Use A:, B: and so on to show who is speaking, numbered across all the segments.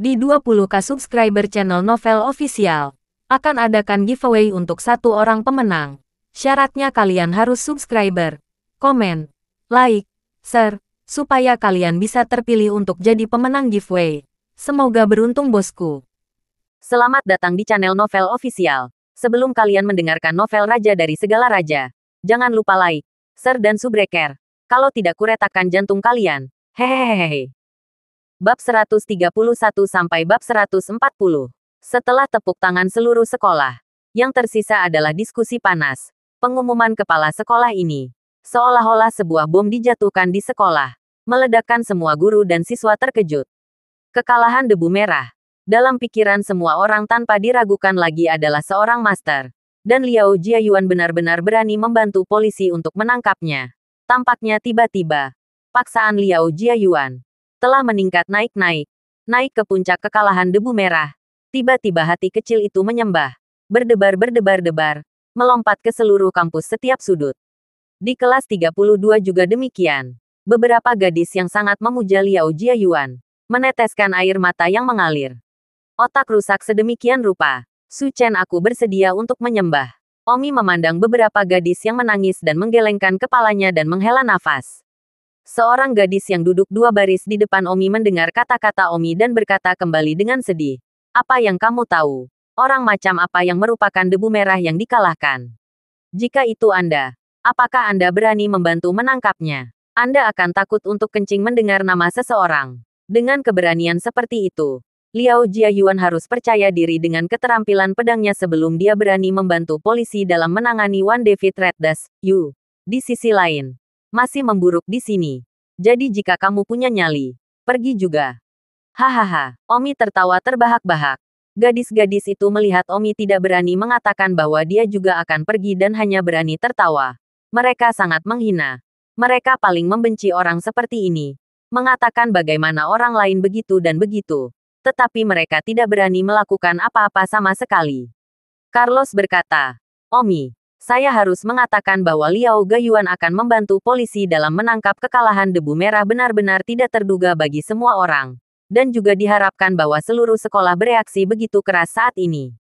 A: Di 20k subscriber channel Novel Official, akan adakan giveaway untuk satu orang pemenang. Syaratnya kalian harus subscriber, komen, like, share, supaya kalian bisa terpilih untuk jadi pemenang giveaway. Semoga beruntung bosku.
B: Selamat datang di channel Novel Official. Sebelum kalian mendengarkan novel Raja dari Segala Raja, jangan lupa like, share dan subscribe. Kalau tidak kuretakan jantung kalian. Hehehehe. Bab 131 sampai bab 140. Setelah tepuk tangan seluruh sekolah, yang tersisa adalah diskusi panas. Pengumuman kepala sekolah ini, seolah-olah sebuah bom dijatuhkan di sekolah, meledakkan semua guru dan siswa terkejut. Kekalahan debu merah. Dalam pikiran semua orang tanpa diragukan lagi adalah seorang master. Dan Liao Jiayuan benar-benar berani membantu polisi untuk menangkapnya. Tampaknya tiba-tiba, paksaan Liao Jiayuan telah meningkat naik ke puncak kekalahan debu merah. Tiba-tiba hati kecil itu menyembah, berdebar-debar, melompat ke seluruh kampus setiap sudut. Di kelas 32 juga demikian. Beberapa gadis yang sangat memuja Liao Jiayuan meneteskan air mata yang mengalir. Otak rusak sedemikian rupa. Su Chen, aku bersedia untuk menyembah. Omi memandang beberapa gadis yang menangis dan menggelengkan kepalanya dan menghela nafas. Seorang gadis yang duduk dua baris di depan Omi mendengar kata-kata Omi dan berkata kembali dengan sedih. Apa yang kamu tahu? Orang macam apa yang merupakan debu merah yang dikalahkan? Jika itu Anda, apakah Anda berani membantu menangkapnya? Anda akan takut untuk kencing mendengar nama seseorang. Dengan keberanian seperti itu, Liao Jiayuan harus percaya diri dengan keterampilan pedangnya sebelum dia berani membantu polisi dalam menangani One David Red Dust. Yu, di sisi lain, masih memburuk di sini. Jadi jika kamu punya nyali, pergi juga. Hahaha, Omi tertawa terbahak-bahak. Gadis-gadis itu melihat Omi tidak berani mengatakan bahwa dia juga akan pergi dan hanya berani tertawa. Mereka sangat menghina. Mereka paling membenci orang seperti ini. Mengatakan bagaimana orang lain begitu dan begitu. Tetapi mereka tidak berani melakukan apa-apa sama sekali. Carlos berkata, Omi, saya harus mengatakan bahwa Liao Jiayuan akan membantu polisi dalam menangkap kekalahan debu merah benar-benar tidak terduga bagi semua orang. Dan juga diharapkan bahwa seluruh sekolah bereaksi begitu keras saat ini.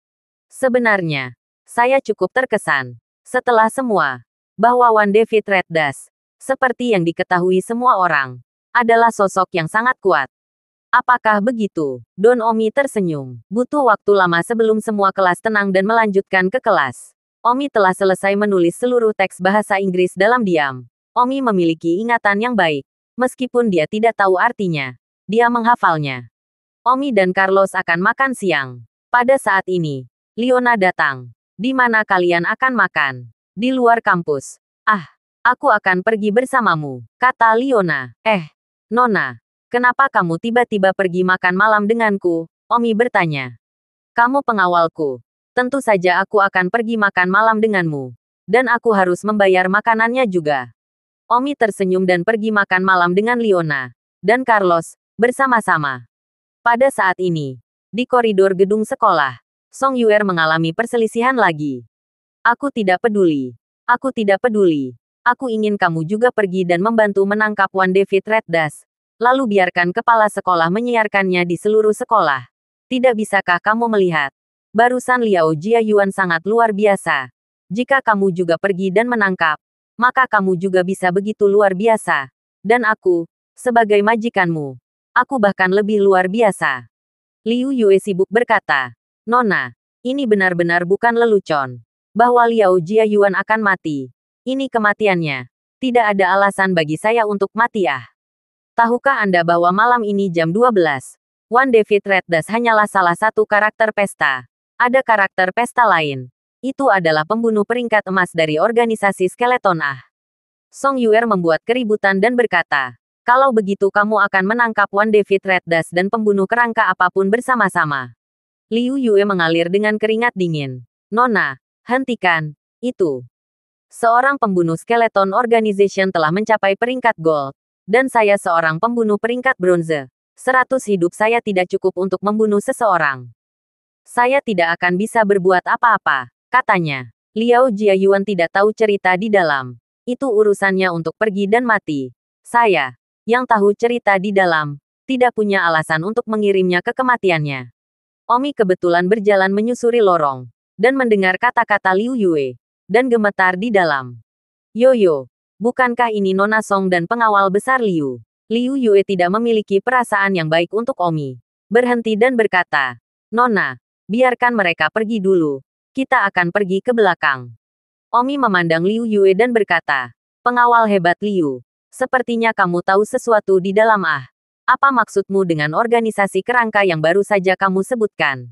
B: Sebenarnya, saya cukup terkesan. Setelah semua, bahwa One David Red Dust, seperti yang diketahui semua orang, adalah sosok yang sangat kuat. Apakah begitu? Don Omi tersenyum. Butuh waktu lama sebelum semua kelas tenang dan melanjutkan ke kelas. Omi telah selesai menulis seluruh teks bahasa Inggris dalam diam. Omi memiliki ingatan yang baik. Meskipun dia tidak tahu artinya, dia menghafalnya. Omi dan Carlos akan makan siang. Pada saat ini, Leona datang. Di mana kalian akan makan? Di luar kampus. Ah, aku akan pergi bersamamu, kata Leona. Nona, kenapa kamu tiba-tiba pergi makan malam denganku? Omi bertanya. Kamu pengawalku. Tentu saja aku akan pergi makan malam denganmu. Dan aku harus membayar makanannya juga. Omi tersenyum dan pergi makan malam dengan Leona dan Carlos bersama-sama. Pada saat ini, di koridor gedung sekolah, Song Yuer mengalami perselisihan lagi. Aku tidak peduli. Aku tidak peduli. Aku ingin kamu juga pergi dan membantu menangkap One David Red Dust. Lalu biarkan kepala sekolah menyiarkannya di seluruh sekolah. Tidak bisakah kamu melihat? Barusan Liao Jiayuan sangat luar biasa. Jika kamu juga pergi dan menangkap, maka kamu juga bisa begitu luar biasa. Dan aku, sebagai majikanmu, aku bahkan lebih luar biasa. Liu Yue sibuk berkata, Nona, ini benar-benar bukan lelucon. Bahwa Liao Jiayuan akan mati. Ini kematiannya. Tidak ada alasan bagi saya untuk mati ah. Tahukah Anda bahwa malam ini jam 12, One David Red Dust hanyalah salah satu karakter pesta. Ada karakter pesta lain. Itu adalah pembunuh peringkat emas dari organisasi Skeleton ah. Song Yuer membuat keributan dan berkata, kalau begitu kamu akan menangkap One David Red Dust dan pembunuh kerangka apapun bersama-sama. Liu Yue mengalir dengan keringat dingin. Nona, hentikan itu. Seorang pembunuh Skeleton Organization telah mencapai peringkat gold. Dan saya seorang pembunuh peringkat bronze. 100 hidup saya tidak cukup untuk membunuh seseorang. Saya tidak akan bisa berbuat apa-apa, katanya. Liao Jiayuan tidak tahu cerita di dalam. Itu urusannya untuk pergi dan mati. Saya, yang tahu cerita di dalam. tidak punya alasan untuk mengirimnya ke kematiannya. Omi kebetulan berjalan menyusuri lorong, dan mendengar kata-kata Liu Yue, dan gemetar di dalam. Yoyo, bukankah ini Nona Song dan pengawal besar Liu? Liu Yue tidak memiliki perasaan yang baik untuk Omi. Berhenti dan berkata, Nona, biarkan mereka pergi dulu. Kita akan pergi ke belakang. Omi memandang Liu Yue dan berkata, pengawal hebat Liu, sepertinya kamu tahu sesuatu di dalam Apa maksudmu dengan organisasi kerangka yang baru saja kamu sebutkan?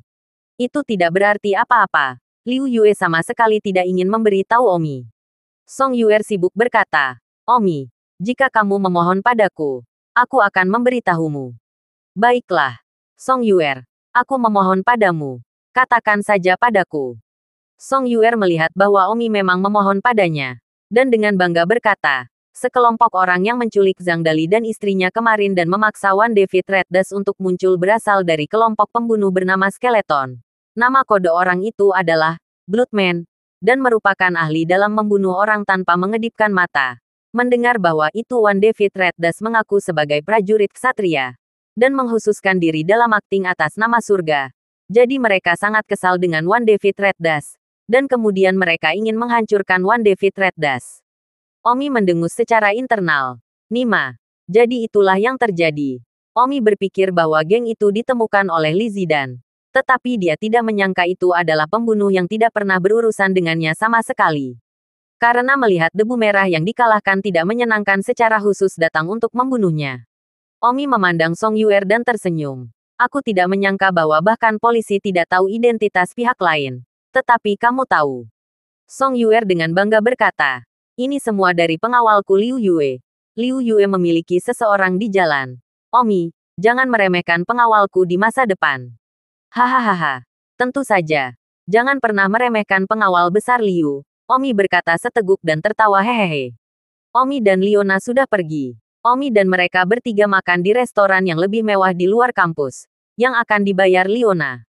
B: Itu tidak berarti apa-apa. Liu Yue sama sekali tidak ingin memberi tahu Omi. Song Yuer sibuk berkata, Omi, jika kamu memohon padaku, aku akan memberitahumu. Baiklah, Song Yuer, aku memohon padamu. Katakan saja padaku. Song Yuer melihat bahwa Omi memang memohon padanya, dan dengan bangga berkata, sekelompok orang yang menculik Zhang Dali dan istrinya kemarin dan memaksa Wan David Red Dust untuk muncul berasal dari kelompok pembunuh bernama Skeleton. Nama kode orang itu adalah Bloodman, dan merupakan ahli dalam membunuh orang tanpa mengedipkan mata. Mendengar bahwa itu Wan David Red Dust mengaku sebagai prajurit ksatria, dan menghususkan diri dalam akting atas nama surga. Jadi mereka sangat kesal dengan Wan David Red Dust, dan kemudian mereka ingin menghancurkan Wan David Red Dust. Omi mendengus secara internal. Nima. Jadi itulah yang terjadi. Omi berpikir bahwa geng itu ditemukan oleh Li Zidan. Tetapi dia tidak menyangka itu adalah pembunuh yang tidak pernah berurusan dengannya sama sekali. Karena melihat debu merah yang dikalahkan tidak menyenangkan secara khusus datang untuk membunuhnya. Omi memandang Song Yuer dan tersenyum. Aku tidak menyangka bahwa bahkan polisi tidak tahu identitas pihak lain. Tetapi kamu tahu. Song Yuer dengan bangga berkata, ini semua dari pengawalku Liu Yue. Liu Yue memiliki seseorang di jalan. Omi, jangan meremehkan pengawalku di masa depan. Hahaha. Tentu saja. Jangan pernah meremehkan pengawal besar Liu. Omi berkata seteguk dan tertawa hehehe. Omi dan Liona sudah pergi. Omi dan mereka bertiga makan di restoran yang lebih mewah di luar kampus, yang akan dibayar Liona.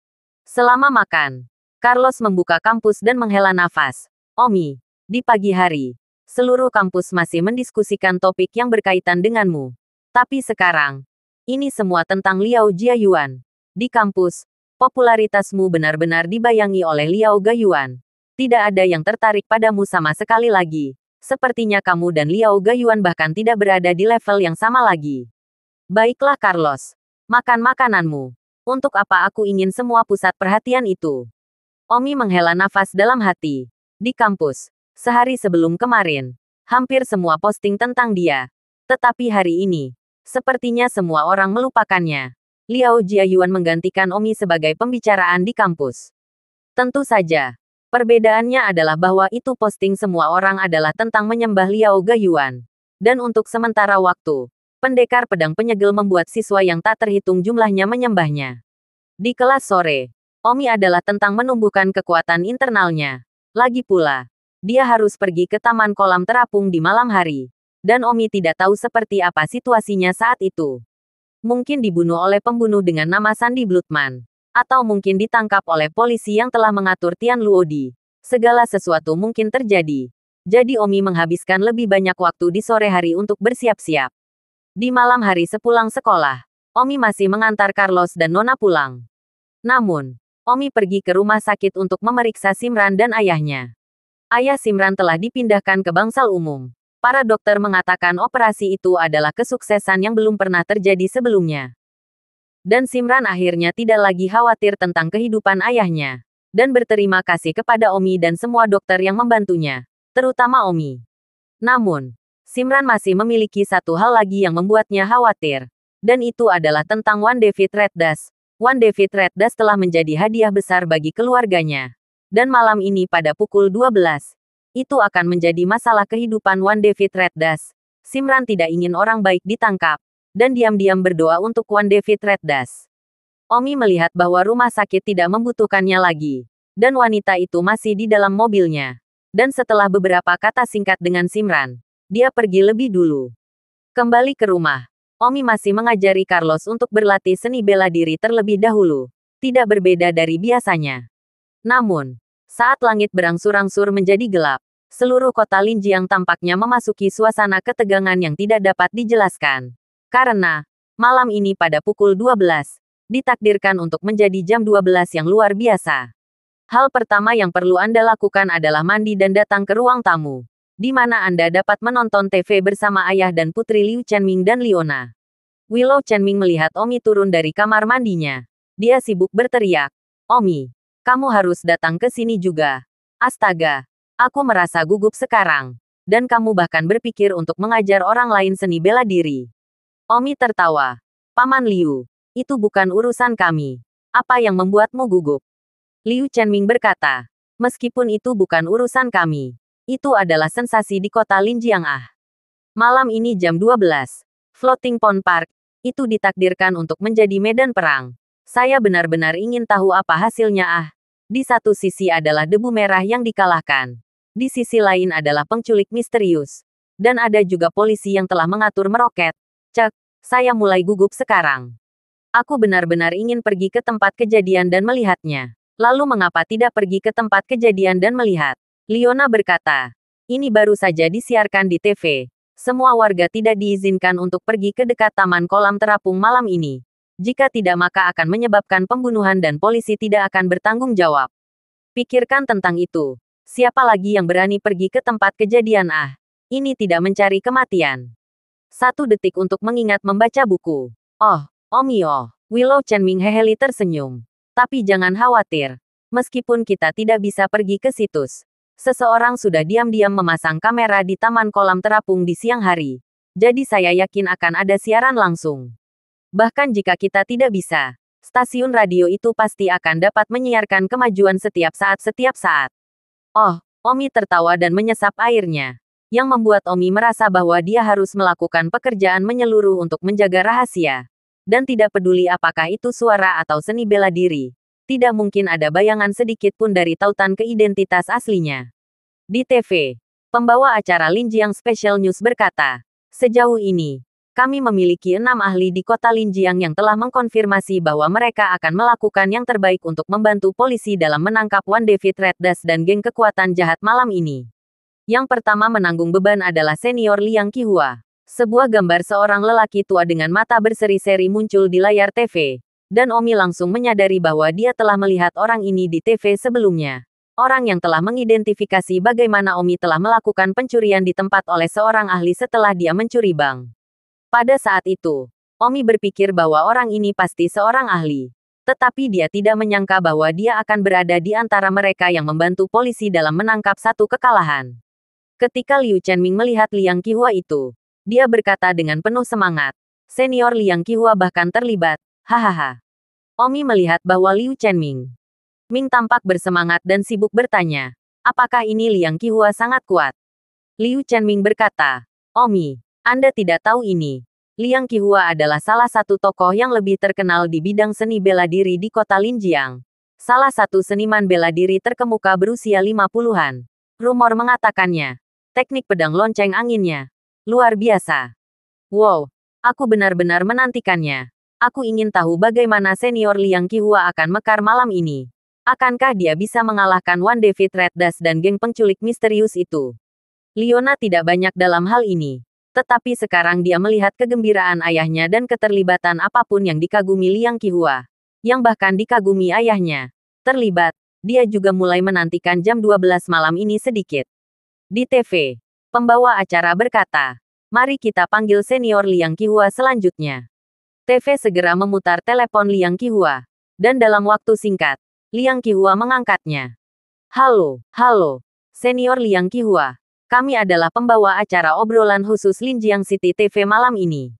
B: Selama makan, Carlos membuka kampus dan menghela nafas. Omi, di pagi hari, seluruh kampus masih mendiskusikan topik yang berkaitan denganmu. Tapi sekarang, ini semua tentang Liao Jiayuan. Di kampus, popularitasmu benar-benar dibayangi oleh Liao Gayuan. Tidak ada yang tertarik padamu sama sekali lagi. Sepertinya kamu dan Liao Gayuan bahkan tidak berada di level yang sama lagi. Baiklah Carlos, makan makananmu. Untuk apa aku ingin semua pusat perhatian itu? Omi menghela nafas dalam hati. Di kampus, sehari sebelum kemarin, hampir semua posting tentang dia. Tetapi hari ini, sepertinya semua orang melupakannya. Liao Jiayuan menggantikan Omi sebagai pembicaraan di kampus. Tentu saja, perbedaannya adalah bahwa itu posting semua orang adalah tentang menyembah Liao Gayuan. Dan untuk sementara waktu, pendekar pedang penyegel membuat siswa yang tak terhitung jumlahnya menyembahnya. Di kelas sore, Omi adalah tentang menumbuhkan kekuatan internalnya. Lagi pula, dia harus pergi ke taman kolam terapung di malam hari. Dan Omi tidak tahu seperti apa situasinya saat itu. Mungkin dibunuh oleh pembunuh dengan nama Sandy Bloodman. Atau mungkin ditangkap oleh polisi yang telah mengatur Tian Luodi. Segala sesuatu mungkin terjadi. Jadi Omi menghabiskan lebih banyak waktu di sore hari untuk bersiap-siap. Di malam hari sepulang sekolah, Omi masih mengantar Carlos dan Nona pulang. Namun, Omi pergi ke rumah sakit untuk memeriksa Simran dan ayahnya. Ayah Simran telah dipindahkan ke bangsal umum. Para dokter mengatakan operasi itu adalah kesuksesan yang belum pernah terjadi sebelumnya. Dan Simran akhirnya tidak lagi khawatir tentang kehidupan ayahnya. Dan berterima kasih kepada Omi dan semua dokter yang membantunya. Terutama Omi. Namun, Simran masih memiliki satu hal lagi yang membuatnya khawatir. Dan itu adalah tentang Wan David Red Dust. Wan David Red Dust telah menjadi hadiah besar bagi keluarganya. Dan malam ini pada pukul 12. Itu akan menjadi masalah kehidupan Wan David Red Dust. Simran tidak ingin orang baik ditangkap. Dan diam-diam berdoa untuk Wan David Red Dust. Omi melihat bahwa rumah sakit tidak membutuhkannya lagi. Dan wanita itu masih di dalam mobilnya. Dan setelah beberapa kata singkat dengan Simran, dia pergi lebih dulu. Kembali ke rumah, Omi masih mengajari Carlos untuk berlatih seni bela diri terlebih dahulu. Tidak berbeda dari biasanya. Namun, saat langit berangsur-angsur menjadi gelap, seluruh kota Linjiang tampaknya memasuki suasana ketegangan yang tidak dapat dijelaskan. Karena, Malam ini pada pukul 12, ditakdirkan untuk menjadi jam 12 yang luar biasa. Hal pertama yang perlu Anda lakukan adalah mandi dan datang ke ruang tamu, di mana Anda dapat menonton TV bersama ayah dan putri Liu Chenming dan Leona. Willow Chenming melihat Omi turun dari kamar mandinya. Dia sibuk berteriak, "Omi, kamu harus datang ke sini juga. Astaga, aku merasa gugup sekarang. Dan kamu bahkan berpikir untuk mengajar orang lain seni bela diri." Omi tertawa. "Paman Liu, itu bukan urusan kami. Apa yang membuatmu gugup?" Liu Chenming berkata, "Meskipun itu bukan urusan kami, itu adalah sensasi di kota Linjiang ah. Malam ini jam 12, Floating Pond Park, itu ditakdirkan untuk menjadi medan perang. Saya benar-benar ingin tahu apa hasilnya ah. Di satu sisi adalah debu merah yang dikalahkan. Di sisi lain adalah penculik misterius. Dan ada juga polisi yang telah mengatur meroket. Cek, saya mulai gugup sekarang. Aku benar-benar ingin pergi ke tempat kejadian dan melihatnya. Lalu mengapa tidak pergi ke tempat kejadian dan melihat?" Leona berkata, "Ini baru saja disiarkan di TV. Semua warga tidak diizinkan untuk pergi ke dekat taman kolam terapung malam ini. Jika tidak maka akan menyebabkan pembunuhan dan polisi tidak akan bertanggung jawab. Pikirkan tentang itu. Siapa lagi yang berani pergi ke tempat kejadian ah? Ini tidak mencari kematian. 1 detik untuk mengingat membaca buku. Oh, Omi oh." Willow Chenming heheli tersenyum. "Tapi jangan khawatir. Meskipun kita tidak bisa pergi ke situs, seseorang sudah diam-diam memasang kamera di taman kolam terapung di siang hari. Jadi saya yakin akan ada siaran langsung. Bahkan jika kita tidak bisa, stasiun radio itu pasti akan dapat menyiarkan kemajuan setiap saat. Oh, Omi tertawa dan menyesap airnya. Yang membuat Omi merasa bahwa dia harus melakukan pekerjaan menyeluruh untuk menjaga rahasia. Dan tidak peduli apakah itu suara atau seni bela diri. Tidak mungkin ada bayangan sedikit pun dari tautan ke identitas aslinya. Di TV, pembawa acara Linjiang Special News berkata, "Sejauh ini, kami memiliki 6 ahli di kota Linjiang yang telah mengkonfirmasi bahwa mereka akan melakukan yang terbaik untuk membantu polisi dalam menangkap Wan David Red Dust dan geng kekuatan jahat malam ini." Yang pertama menanggung beban adalah senior Liang Qihua. Sebuah gambar seorang lelaki tua dengan mata berseri-seri muncul di layar TV. Dan Omi langsung menyadari bahwa dia telah melihat orang ini di TV sebelumnya. Orang yang telah mengidentifikasi bagaimana Omi telah melakukan pencurian di tempat oleh seorang ahli setelah dia mencuri bank. Pada saat itu, Omi berpikir bahwa orang ini pasti seorang ahli. Tetapi dia tidak menyangka bahwa dia akan berada di antara mereka yang membantu polisi dalam menangkap satu kekalahan. Ketika Liu Chenming melihat Liang Qihua itu, dia berkata dengan penuh semangat. Senior Liang Qihua bahkan terlibat. Hahaha. Omi melihat bahwa Liu Chenming tampak bersemangat dan sibuk bertanya, "Apakah ini Liang Qihua sangat kuat?" Liu Chenming berkata, "Omi, Anda tidak tahu ini. Liang Qihua adalah salah satu tokoh yang lebih terkenal di bidang seni bela diri di kota Linjiang. Salah satu seniman bela diri terkemuka berusia 50-an. Rumor mengatakannya, teknik pedang lonceng anginnya luar biasa. Wow, aku benar-benar menantikannya. Aku ingin tahu bagaimana senior Liang Qihua akan mekar malam ini. Akankah dia bisa mengalahkan Wan David Red Dust dan geng penculik misterius itu?" Leona tidak banyak dalam hal ini. Tetapi sekarang dia melihat kegembiraan ayahnya dan keterlibatan apapun yang dikagumi Liang Qihua. Yang bahkan dikagumi ayahnya. Terlibat, dia juga mulai menantikan jam 12 malam ini sedikit. Di TV, pembawa acara berkata, "Mari kita panggil senior Liang Qihua selanjutnya." TV segera memutar telepon Liang Qihua. Dan dalam waktu singkat, Liang Qihua mengangkatnya. "Halo, senior Liang Qihua. Kami adalah pembawa acara obrolan khusus Linjiang City TV malam ini.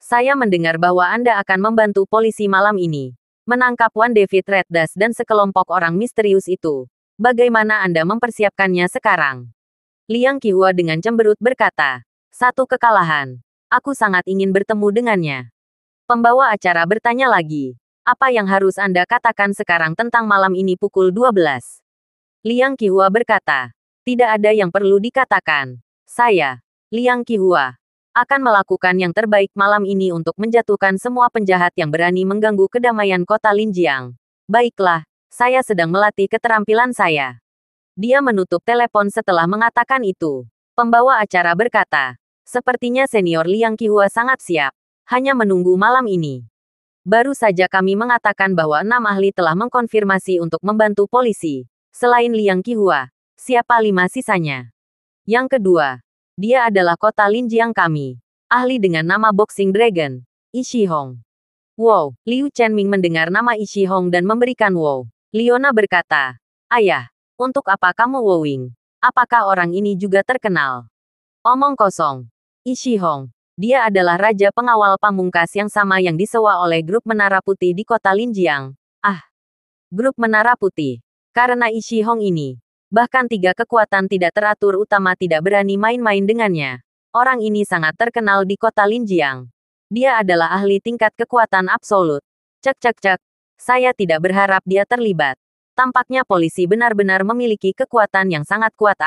B: Saya mendengar bahwa Anda akan membantu polisi malam ini. Menangkap Wan David Red Dust dan sekelompok orang misterius itu. Bagaimana Anda mempersiapkannya sekarang?" Liang Qihua dengan cemberut berkata, "Satu kekalahan. Aku sangat ingin bertemu dengannya." Pembawa acara bertanya lagi, "Apa yang harus Anda katakan sekarang tentang malam ini pukul 12?" Liang Qihua berkata, "Tidak ada yang perlu dikatakan. Saya, Liang Qihua, akan melakukan yang terbaik malam ini untuk menjatuhkan semua penjahat yang berani mengganggu kedamaian kota Linjiang. Baiklah, saya sedang melatih keterampilan saya." Dia menutup telepon setelah mengatakan itu. Pembawa acara berkata, "Sepertinya senior Liang Qihua sangat siap. Hanya menunggu malam ini. Baru saja kami mengatakan bahwa 6 ahli telah mengkonfirmasi untuk membantu polisi. Selain Liang Qihua, siapa 5 sisanya? Yang kedua, dia adalah kota Linjiang kami. Ahli dengan nama Boxing Dragon, Ishi Hong. Wow, Liu Chenming mendengar nama Ishi Hong dan memberikan wow. Leona berkata, "Ayah, untuk apa kamu wowing? Apakah orang ini juga terkenal?" Omong kosong. Ishi Hong. Dia adalah raja pengawal pamungkas yang sama yang disewa oleh grup Menara Putih di kota Linjiang. Ah, grup Menara Putih. Karena Ishi Hong ini, bahkan 3 kekuatan tidak teratur utama tidak berani main-main dengannya. Orang ini sangat terkenal di kota Linjiang. Dia adalah ahli tingkat kekuatan absolut. Cek cek cek. Saya tidak berharap dia terlibat. Tampaknya polisi benar-benar memiliki kekuatan yang sangat kuat.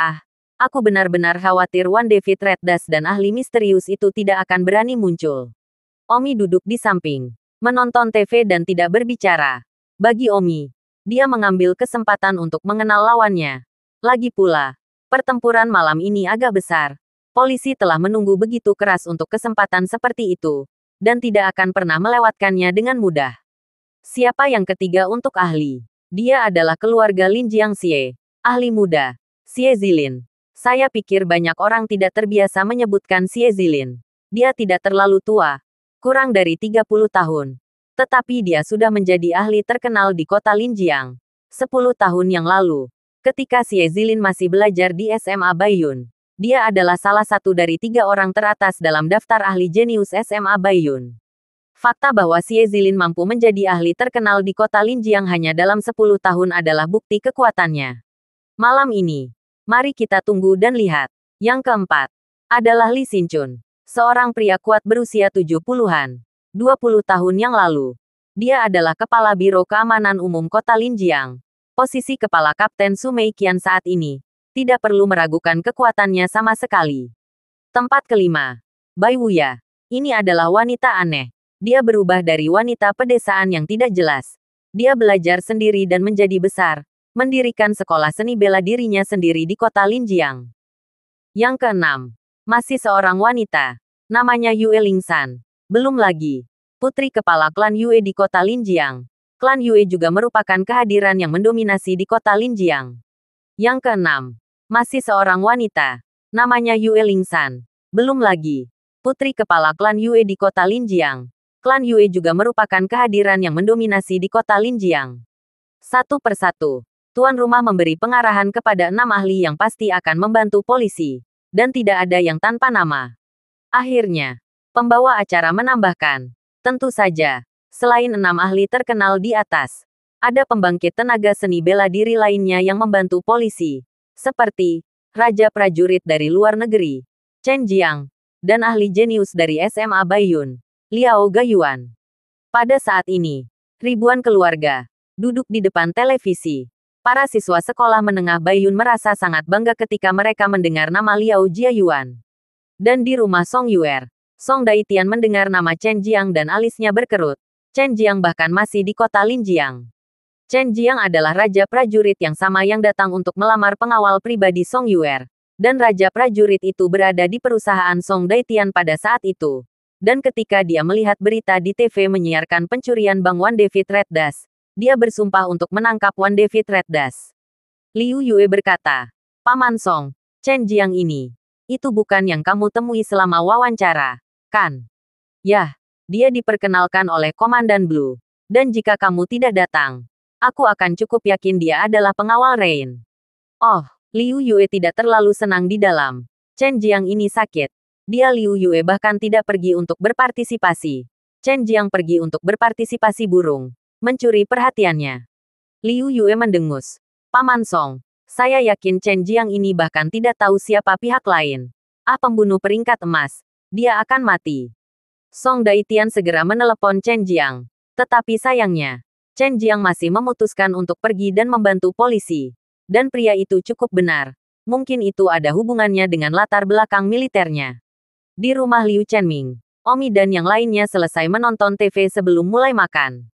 B: Aku benar-benar khawatir One David Red Dust dan ahli misterius itu tidak akan berani muncul. Omi duduk di samping, menonton TV dan tidak berbicara. Bagi Omi, dia mengambil kesempatan untuk mengenal lawannya. Lagi pula, pertempuran malam ini agak besar. Polisi telah menunggu begitu keras untuk kesempatan seperti itu, dan tidak akan pernah melewatkannya dengan mudah. Siapa yang ketiga untuk ahli? Dia adalah keluarga Lin Jiangxie, ahli muda, Xie Zilin. Saya pikir banyak orang tidak terbiasa menyebutkan Xie Zilin. Dia tidak terlalu tua, kurang dari 30 tahun. Tetapi dia sudah menjadi ahli terkenal di kota Linjiang. 10 tahun yang lalu, ketika Xie Zilin masih belajar di SMA Baiyun, dia adalah salah satu dari 3 orang teratas dalam daftar ahli jenius SMA Baiyun. Fakta bahwa Xie Zilin mampu menjadi ahli terkenal di kota Linjiang hanya dalam 10 tahun adalah bukti kekuatannya. Malam ini, mari kita tunggu dan lihat. Yang keempat, adalah Li Xinchun, seorang pria kuat berusia 70-an. 20 tahun yang lalu, dia adalah kepala Biro Keamanan Umum Kota Linjiang. Posisi kepala Kapten Su Meiqian saat ini, tidak perlu meragukan kekuatannya sama sekali. Tempat kelima, Bai Wuya. Ini adalah wanita aneh. Dia berubah dari wanita pedesaan yang tidak jelas. Dia belajar sendiri dan menjadi besar, mendirikan sekolah seni bela dirinya sendiri di kota Linjiang. Yang keenam, masih seorang wanita, namanya Yue Lingsan. Belum lagi, putri kepala klan Yue di kota Linjiang. Klan Yue juga merupakan kehadiran yang mendominasi di kota Linjiang. Yang keenam, masih seorang wanita, namanya Yue Lingsan. Belum lagi, putri kepala klan Yue di kota Linjiang. Klan Yue juga merupakan kehadiran yang mendominasi di kota Linjiang. Satu persatu, tuan rumah memberi pengarahan kepada 6 ahli yang pasti akan membantu polisi, dan tidak ada yang tanpa nama. Akhirnya, pembawa acara menambahkan, tentu saja, selain 6 ahli terkenal di atas, ada pembangkit tenaga seni bela diri lainnya yang membantu polisi, seperti Raja Prajurit dari luar negeri, Chen Jiang, dan ahli jenius dari SMA Baiyun, Liao Gayuan. Pada saat ini, ribuan keluarga duduk di depan televisi. Para siswa sekolah menengah Baiyun merasa sangat bangga ketika mereka mendengar nama Liao Jiayuan. Dan di rumah Song Yuer, Song Daitian mendengar nama Chen Jiang dan alisnya berkerut. Chen Jiang bahkan masih di kota Linjiang. Chen Jiang adalah raja prajurit yang sama yang datang untuk melamar pengawal pribadi Song Yuer. Dan raja prajurit itu berada di perusahaan Song Daitian pada saat itu. Dan ketika dia melihat berita di TV menyiarkan pencurian Bank One David Red Dust, dia bersumpah untuk menangkap One David Red Dust. Liu Yue berkata, "Paman Song, Chen Jiang ini, itu bukan yang kamu temui selama wawancara, kan?" "Yah, dia diperkenalkan oleh Komandan Blue. Dan jika kamu tidak datang, aku akan cukup yakin dia adalah pengawal Rain." Oh, Liu Yue tidak terlalu senang di dalam. Chen Jiang ini sakit. Dia Liu Yue bahkan tidak pergi untuk berpartisipasi. Chen Jiang pergi untuk berpartisipasi burung, mencuri perhatiannya. Liu Yue mendengus. "Paman Song, saya yakin Chen Jiang ini bahkan tidak tahu siapa pihak lain. Pembunuh peringkat emas. Dia akan mati." Song Daitian segera menelepon Chen Jiang. Tetapi sayangnya, Chen Jiang masih memutuskan untuk pergi dan membantu polisi. Dan pria itu cukup benar. Mungkin itu ada hubungannya dengan latar belakang militernya. Di rumah Liu Chenming, Omi dan yang lainnya selesai menonton TV sebelum mulai makan.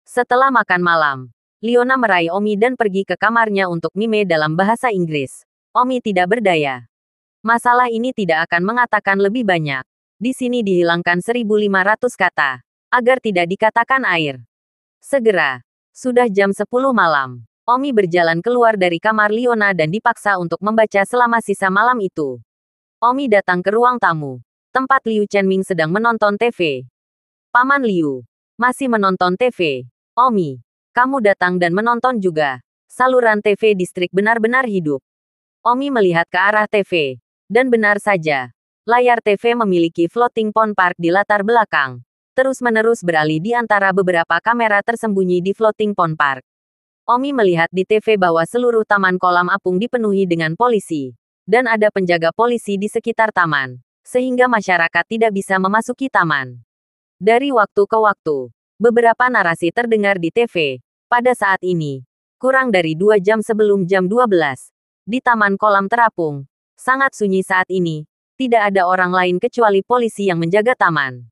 B: Setelah makan malam, Leona meraih Omi dan pergi ke kamarnya untuk mime dalam bahasa Inggris. Omi tidak berdaya. Masalah ini tidak akan mengatakan lebih banyak. Di sini dihilangkan 1.500 kata, agar tidak dikatakan air. Segera. Sudah jam 10 malam. Omi berjalan keluar dari kamar Liona dan dipaksa untuk membaca selama sisa malam itu. Omi datang ke ruang tamu, tempat Liu Chenming sedang menonton TV. Paman Liu, masih menonton TV. Omi, kamu datang dan menonton juga. Saluran TV distrik benar-benar hidup. Omi melihat ke arah TV. Dan benar saja, layar TV memiliki floating pond park di latar belakang. Terus-menerus beralih di antara beberapa kamera tersembunyi di floating pond park. Omi melihat di TV bahwa seluruh taman kolam apung dipenuhi dengan polisi. Dan ada penjaga polisi di sekitar taman. Sehingga masyarakat tidak bisa memasuki taman. Dari waktu ke waktu, beberapa narasi terdengar di TV. Pada saat ini, kurang dari 2 jam sebelum jam 12. Di taman kolam terapung. Sangat sunyi saat ini. Tidak ada orang lain kecuali polisi yang menjaga taman.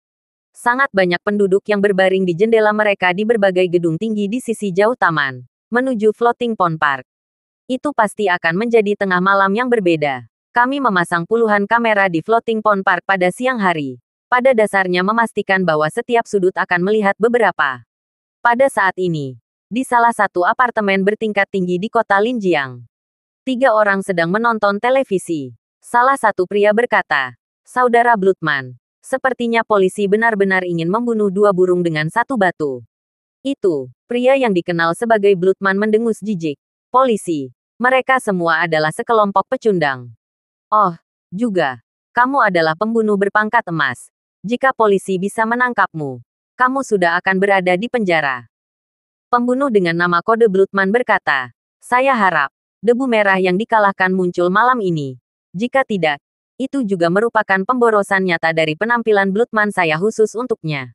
B: Sangat banyak penduduk yang berbaring di jendela mereka di berbagai gedung tinggi di sisi jauh taman. Menuju floating pond park. Itu pasti akan menjadi tengah malam yang berbeda. Kami memasang puluhan kamera di floating pond park pada siang hari. Pada dasarnya memastikan bahwa setiap sudut akan melihat beberapa. Pada saat ini, di salah satu apartemen bertingkat tinggi di kota Linjiang, 3 orang sedang menonton televisi. Salah satu pria berkata, "Saudara Bloodman, sepertinya polisi benar-benar ingin membunuh 2 burung dengan 1 batu." Itu, pria yang dikenal sebagai Bloodman mendengus jijik. Polisi. Mereka semua adalah sekelompok pecundang. Oh, juga. Kamu adalah pembunuh berpangkat emas. Jika polisi bisa menangkapmu, kamu sudah akan berada di penjara. Pembunuh dengan nama kode Bloodman berkata, "Saya harap, debu merah yang dikalahkan muncul malam ini. Jika tidak, itu juga merupakan pemborosan nyata dari penampilan Bloodman saya khusus untuknya."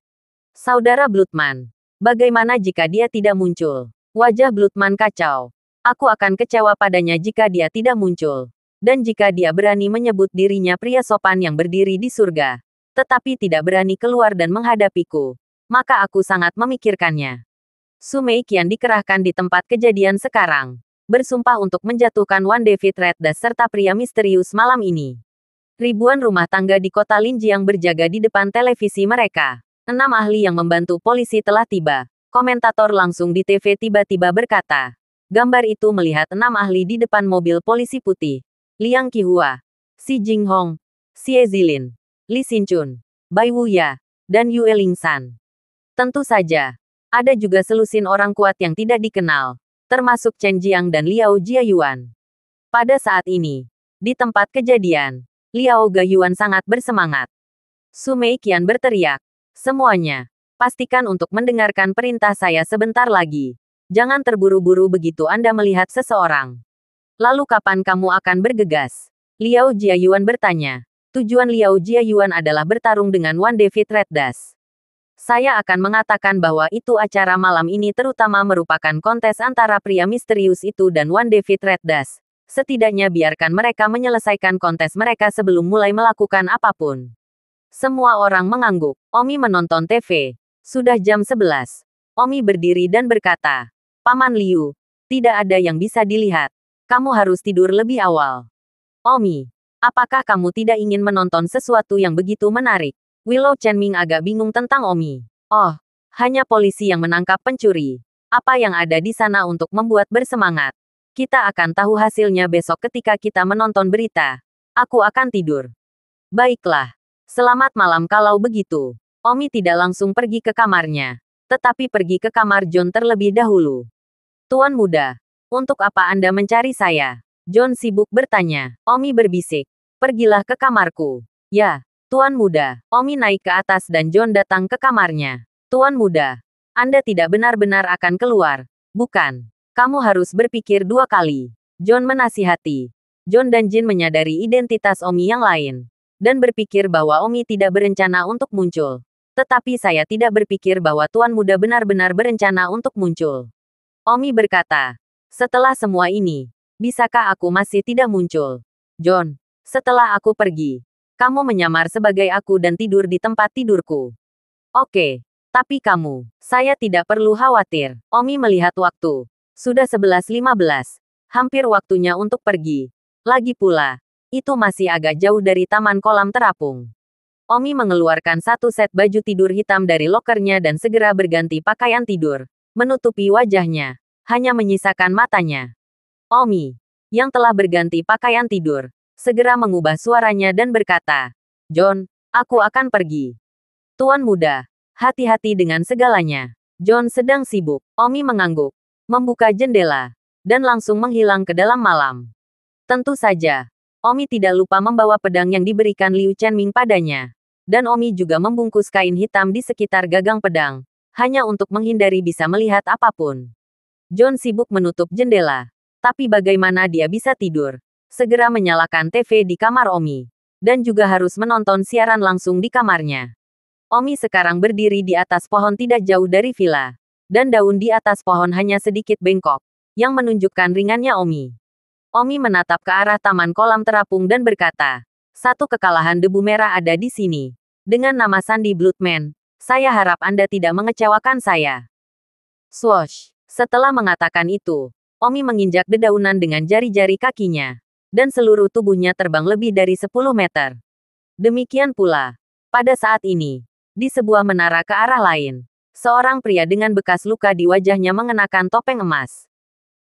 B: Saudara Bloodman. Bagaimana jika dia tidak muncul? Wajah Bloodman kacau. Aku akan kecewa padanya jika dia tidak muncul. Dan jika dia berani menyebut dirinya pria sopan yang berdiri di surga, tetapi tidak berani keluar dan menghadapiku, maka aku sangat memikirkannya. Su Meiqian dikerahkan di tempat kejadian sekarang. Bersumpah untuk menjatuhkan Wan David Red Das serta pria misterius malam ini. Ribuan rumah tangga di kota Linjiang berjaga di depan televisi mereka. 6 ahli yang membantu polisi telah tiba. Komentator langsung di TV tiba-tiba berkata. Gambar itu melihat 6 ahli di depan mobil polisi putih. Liang Qihua, Xi Jinghong, Xie Zilin, Li Xinchun, Bai Wuya, dan Yue Lingsan. Tentu saja, ada juga selusin orang kuat yang tidak dikenal, termasuk Chen Jiang dan Liao Jiayuan. Pada saat ini, di tempat kejadian, Liao Gayuan sangat bersemangat. Su Meiqian berteriak. Semuanya, pastikan untuk mendengarkan perintah saya sebentar lagi. Jangan terburu-buru begitu Anda melihat seseorang. Lalu kapan kamu akan bergegas? Liao Jiayuan bertanya. Tujuan Liao Jiayuan adalah bertarung dengan Wan David Red Das. Saya akan mengatakan bahwa itu acara malam ini terutama merupakan kontes antara pria misterius itu dan Wan David Red Das. Setidaknya biarkan mereka menyelesaikan kontes mereka sebelum mulai melakukan apapun. Semua orang mengangguk. Omi menonton TV. Sudah jam 11. Omi berdiri dan berkata, "Paman Liu, tidak ada yang bisa dilihat. Kamu harus tidur lebih awal." "Omi, apakah kamu tidak ingin menonton sesuatu yang begitu menarik?" Willow Chenming agak bingung tentang Omi. "Oh, hanya polisi yang menangkap pencuri. Apa yang ada di sana untuk membuat bersemangat? Kita akan tahu hasilnya besok ketika kita menonton berita. Aku akan tidur." "Baiklah. Selamat malam kalau begitu." Omi tidak langsung pergi ke kamarnya, tetapi pergi ke kamar John terlebih dahulu. "Tuan muda, untuk apa Anda mencari saya?" John sibuk bertanya. Omi berbisik, "Pergilah ke kamarku." "Ya, Tuan muda." Omi naik ke atas dan John datang ke kamarnya. "Tuan muda, Anda tidak benar-benar akan keluar, bukan? Kamu harus berpikir 2 kali." John menasihati. John dan Jin menyadari identitas Omi yang lain. Dan berpikir bahwa Omi tidak berencana untuk muncul. Tetapi saya tidak berpikir bahwa Tuan Muda benar-benar berencana untuk muncul. Omi berkata, "Setelah semua ini, bisakah aku masih tidak muncul?" "John, setelah aku pergi, kamu menyamar sebagai aku dan tidur di tempat tidurku." "Oke, tapi kamu, saya tidak perlu khawatir." Omi melihat waktu. Sudah 11.15. Hampir waktunya untuk pergi. Lagi pula, itu masih agak jauh dari taman kolam terapung. Omi mengeluarkan satu set baju tidur hitam dari lokernya dan segera berganti pakaian tidur, menutupi wajahnya, hanya menyisakan matanya. Omi, yang telah berganti pakaian tidur, segera mengubah suaranya dan berkata, "John, aku akan pergi." "Tuan muda, hati-hati dengan segalanya." John sedang sibuk. Omi mengangguk, membuka jendela, dan langsung menghilang ke dalam malam. Tentu saja, Omi tidak lupa membawa pedang yang diberikan Liu Chenming padanya. Dan Omi juga membungkus kain hitam di sekitar gagang pedang, hanya untuk menghindari bisa melihat apapun. John sibuk menutup jendela. Tapi bagaimana dia bisa tidur? Segera menyalakan TV di kamar Omi. Dan juga harus menonton siaran langsung di kamarnya. Omi sekarang berdiri di atas pohon tidak jauh dari villa. Dan daun di atas pohon hanya sedikit bengkok, yang menunjukkan ringannya Omi. Omi menatap ke arah taman kolam terapung dan berkata, "Satu kekalahan debu merah ada di sini. Dengan nama Sandy Bloodman, saya harap Anda tidak mengecewakan saya." Swoosh! Setelah mengatakan itu, Omi menginjak dedaunan dengan jari-jari kakinya. Dan seluruh tubuhnya terbang lebih dari 10 meter. Demikian pula, pada saat ini, di sebuah menara ke arah lain, seorang pria dengan bekas luka di wajahnya mengenakan topeng emas.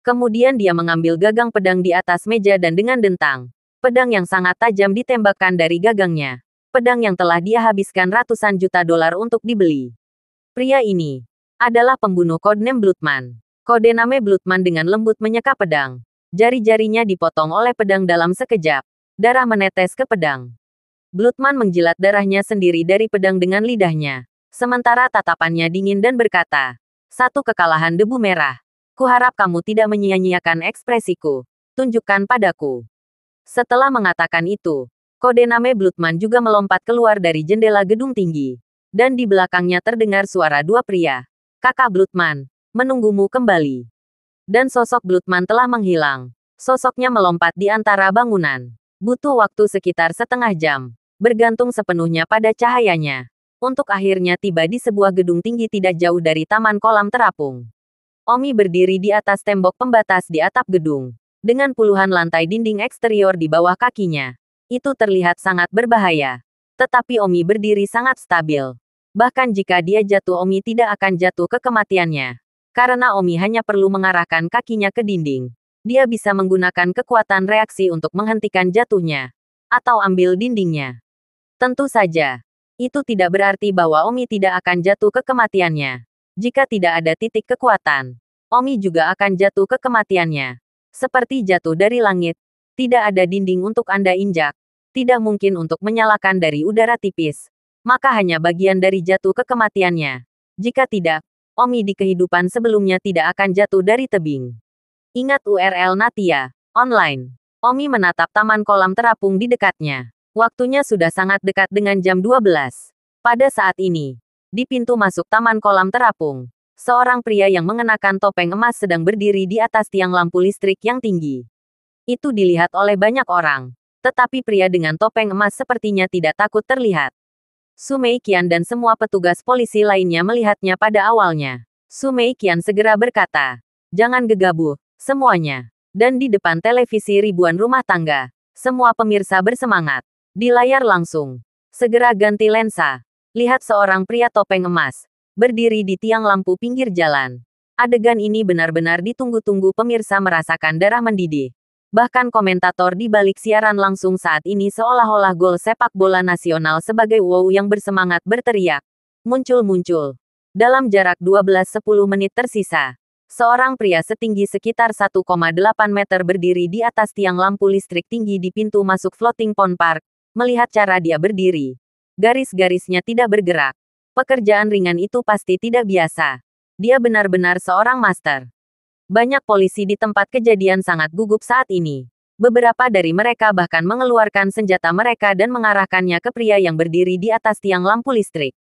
B: Kemudian dia mengambil gagang pedang di atas meja dan dengan dentang, pedang yang sangat tajam ditembakkan dari gagangnya. Pedang yang telah dia habiskan ratusan juta dolar untuk dibeli. Pria ini adalah pembunuh codename Bloodman. Codename Bloodman dengan lembut menyeka pedang. Jari-jarinya dipotong oleh pedang dalam sekejap. Darah menetes ke pedang. Bloodman menjilat darahnya sendiri dari pedang dengan lidahnya. Sementara tatapannya dingin dan berkata, "Satu kekalahan debu merah. Kuharap kamu tidak menyia-nyiakan ekspresiku. Tunjukkan padaku." Setelah mengatakan itu, codename Bloodman juga melompat keluar dari jendela gedung tinggi. Dan di belakangnya terdengar suara dua pria. "Kakak Bloodman, menunggumu kembali." Dan sosok Bloodman telah menghilang. Sosoknya melompat di antara bangunan. Butuh waktu sekitar setengah jam, bergantung sepenuhnya pada cahayanya, untuk akhirnya tiba di sebuah gedung tinggi tidak jauh dari taman kolam terapung. Omi berdiri di atas tembok pembatas di atap gedung, dengan puluhan lantai dinding eksterior di bawah kakinya. Itu terlihat sangat berbahaya. Tetapi Omi berdiri sangat stabil. Bahkan jika dia jatuh Omi tidak akan jatuh ke kematiannya. Karena Omi hanya perlu mengarahkan kakinya ke dinding. Dia bisa menggunakan kekuatan reaksi untuk menghentikan jatuhnya. Atau ambil dindingnya. Tentu saja, itu tidak berarti bahwa Omi tidak akan jatuh ke kematiannya. Jika tidak ada titik kekuatan, Omi juga akan jatuh ke kematiannya. Seperti jatuh dari langit. Tidak ada dinding untuk Anda injak. Tidak mungkin untuk menyalakan dari udara tipis. Maka hanya bagian dari jatuh ke kematiannya. Jika tidak, Omi di kehidupan sebelumnya tidak akan jatuh dari tebing. Ingat URL Natia, online. Omi menatap taman kolam terapung di dekatnya. Waktunya sudah sangat dekat dengan jam 12. Pada saat ini, di pintu masuk taman kolam terapung, seorang pria yang mengenakan topeng emas sedang berdiri di atas tiang lampu listrik yang tinggi. Itu dilihat oleh banyak orang. Tetapi pria dengan topeng emas sepertinya tidak takut terlihat. Su Meiqian dan semua petugas polisi lainnya melihatnya pada awalnya. Su Meiqian segera berkata, "Jangan gegabah, semuanya." Dan di depan televisi ribuan rumah tangga, semua pemirsa bersemangat. Di layar langsung, segera ganti lensa. Lihat seorang pria topeng emas, berdiri di tiang lampu pinggir jalan. Adegan ini benar-benar ditunggu-tunggu pemirsa merasakan darah mendidih. Bahkan komentator di balik siaran langsung saat ini seolah-olah gol sepak bola nasional sebagai wow yang bersemangat berteriak. Muncul-muncul. Dalam jarak 12-10 menit tersisa, seorang pria setinggi sekitar 1,8 meter berdiri di atas tiang lampu listrik tinggi di pintu masuk Floating Pond Park. Melihat cara dia berdiri, garis-garisnya tidak bergerak. Pekerjaan ringan itu pasti tidak biasa. Dia benar-benar seorang master. Banyak polisi di tempat kejadian sangat gugup saat ini. Beberapa dari mereka bahkan mengeluarkan senjata mereka dan mengarahkannya ke pria yang berdiri di atas tiang lampu listrik.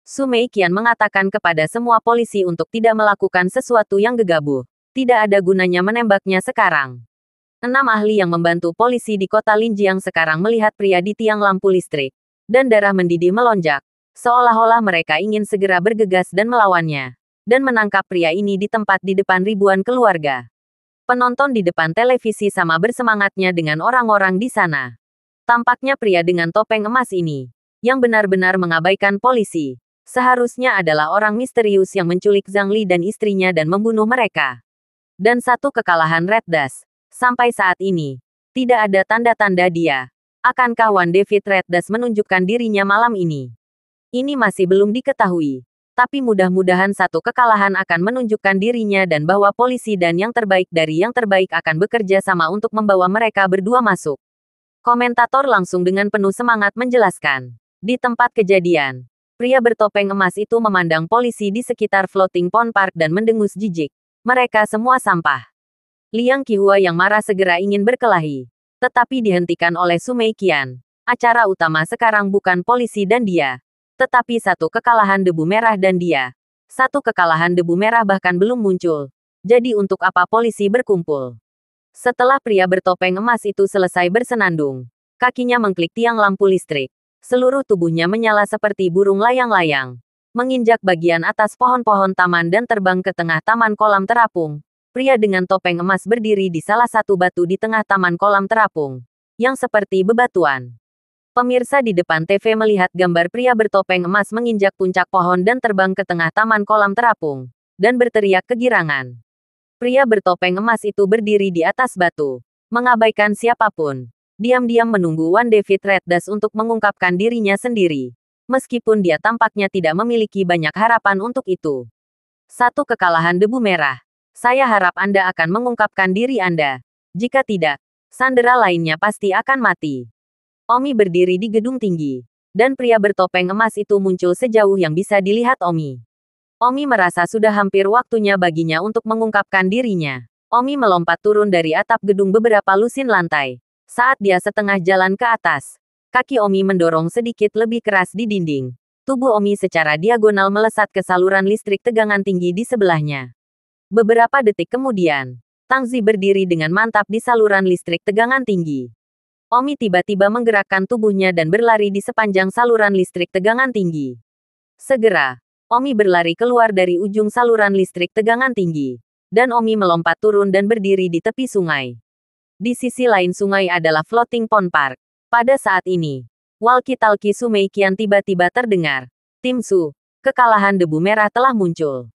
B: Su Meiqian mengatakan kepada semua polisi untuk tidak melakukan sesuatu yang gegabah. Tidak ada gunanya menembaknya sekarang. 6 ahli yang membantu polisi di kota Linjiang sekarang melihat pria di tiang lampu listrik. Dan darah mendidih melonjak. Seolah-olah mereka ingin segera bergegas dan melawannya. Dan menangkap pria ini di tempat di depan ribuan keluarga. Penonton di depan televisi sama bersemangatnya dengan orang-orang di sana. Tampaknya pria dengan topeng emas ini yang benar-benar mengabaikan polisi. Seharusnya adalah orang misterius yang menculik Zhang Li dan istrinya dan membunuh mereka. Dan satu kekalahan Red Dust. Sampai saat ini, tidak ada tanda-tanda dia. Akankah Wan David Red Dust menunjukkan dirinya malam ini? Ini masih belum diketahui. Tapi mudah-mudahan satu kekalahan akan menunjukkan dirinya dan bahwa polisi dan yang terbaik dari yang terbaik akan bekerja sama untuk membawa mereka berdua masuk. Komentator langsung dengan penuh semangat menjelaskan. Di tempat kejadian, pria bertopeng emas itu memandang polisi di sekitar Floating Pond Park dan mendengus jijik. Mereka semua sampah. Liang Qihua yang marah segera ingin berkelahi. Tetapi dihentikan oleh Su Meiqian. Acara utama sekarang bukan polisi dan dia. Tetapi satu kekalahan debu merah dan dia. Satu kekalahan debu merah bahkan belum muncul. Jadi untuk apa polisi berkumpul? Setelah pria bertopeng emas itu selesai bersenandung, kakinya mengklik tiang lampu listrik. Seluruh tubuhnya menyala seperti burung layang-layang. Menginjak bagian atas pohon-pohon taman dan terbang ke tengah taman kolam terapung. Pria dengan topeng emas berdiri di salah satu batu di tengah taman kolam terapung. Yang seperti bebatuan. Pemirsa di depan TV melihat gambar pria bertopeng emas menginjak puncak pohon dan terbang ke tengah taman kolam terapung, dan berteriak kegirangan. Pria bertopeng emas itu berdiri di atas batu, mengabaikan siapapun. Diam-diam menunggu Wan David Red Dust untuk mengungkapkan dirinya sendiri. Meskipun dia tampaknya tidak memiliki banyak harapan untuk itu. Satu kekalahan debu merah. Saya harap Anda akan mengungkapkan diri Anda. Jika tidak, sandera lainnya pasti akan mati. Omi berdiri di gedung tinggi. Dan pria bertopeng emas itu muncul sejauh yang bisa dilihat Omi. Omi merasa sudah hampir waktunya baginya untuk mengungkapkan dirinya. Omi melompat turun dari atap gedung beberapa lusin lantai. Saat dia setengah jalan ke atas, kaki Omi mendorong sedikit lebih keras di dinding. Tubuh Omi secara diagonal melesat ke saluran listrik tegangan tinggi di sebelahnya. Beberapa detik kemudian, Tang Zi berdiri dengan mantap di saluran listrik tegangan tinggi. Omi tiba-tiba menggerakkan tubuhnya dan berlari di sepanjang saluran listrik tegangan tinggi. Segera, Omi berlari keluar dari ujung saluran listrik tegangan tinggi. Dan Omi melompat turun dan berdiri di tepi sungai. Di sisi lain sungai adalah Floating Pond Park. Pada saat ini, walkie-talkie Su Meiqian tiba-tiba terdengar. Tim Su, kekalahan debu merah telah muncul.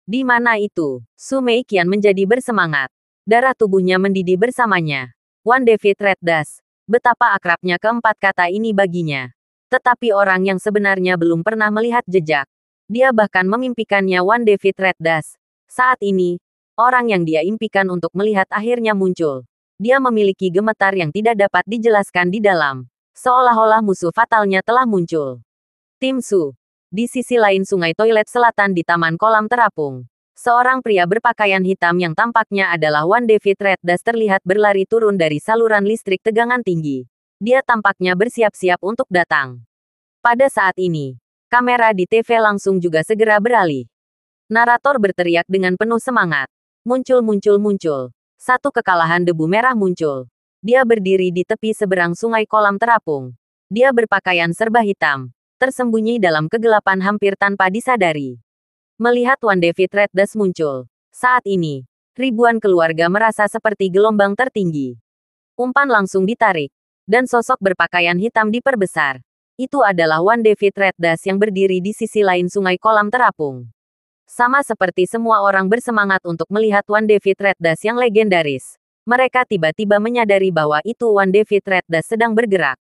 B: Di mana itu? Su Meiqian menjadi bersemangat. Darah tubuhnya mendidih bersamanya. Wan David Red Dust. Betapa akrabnya keempat kata ini baginya. Tetapi orang yang sebenarnya belum pernah melihat jejak. Dia bahkan memimpikannya Wan David Red Dust. Saat ini, orang yang dia impikan untuk melihat akhirnya muncul. Dia memiliki gemetar yang tidak dapat dijelaskan di dalam. Seolah-olah musuh fatalnya telah muncul. Tim Su. Di sisi lain sungai toilet selatan di taman kolam terapung. Seorang pria berpakaian hitam yang tampaknya adalah Wan David Red Dust terlihat berlari turun dari saluran listrik tegangan tinggi. Dia tampaknya bersiap-siap untuk datang. Pada saat ini, kamera di TV langsung juga segera beralih. Narator berteriak dengan penuh semangat. Muncul. Satu kekalahan debu merah muncul. Dia berdiri di tepi seberang sungai kolam terapung. Dia berpakaian serba hitam, tersembunyi dalam kegelapan hampir tanpa disadari. Melihat Wan David Red Dust muncul, saat ini, ribuan keluarga merasa seperti gelombang tertinggi. Umpan langsung ditarik, dan sosok berpakaian hitam diperbesar. Itu adalah Wan David Red Dust yang berdiri di sisi lain sungai kolam terapung. Sama seperti semua orang bersemangat untuk melihat Wan David Red Dust yang legendaris. Mereka tiba-tiba menyadari bahwa itu Wan David Red Dust sedang bergerak.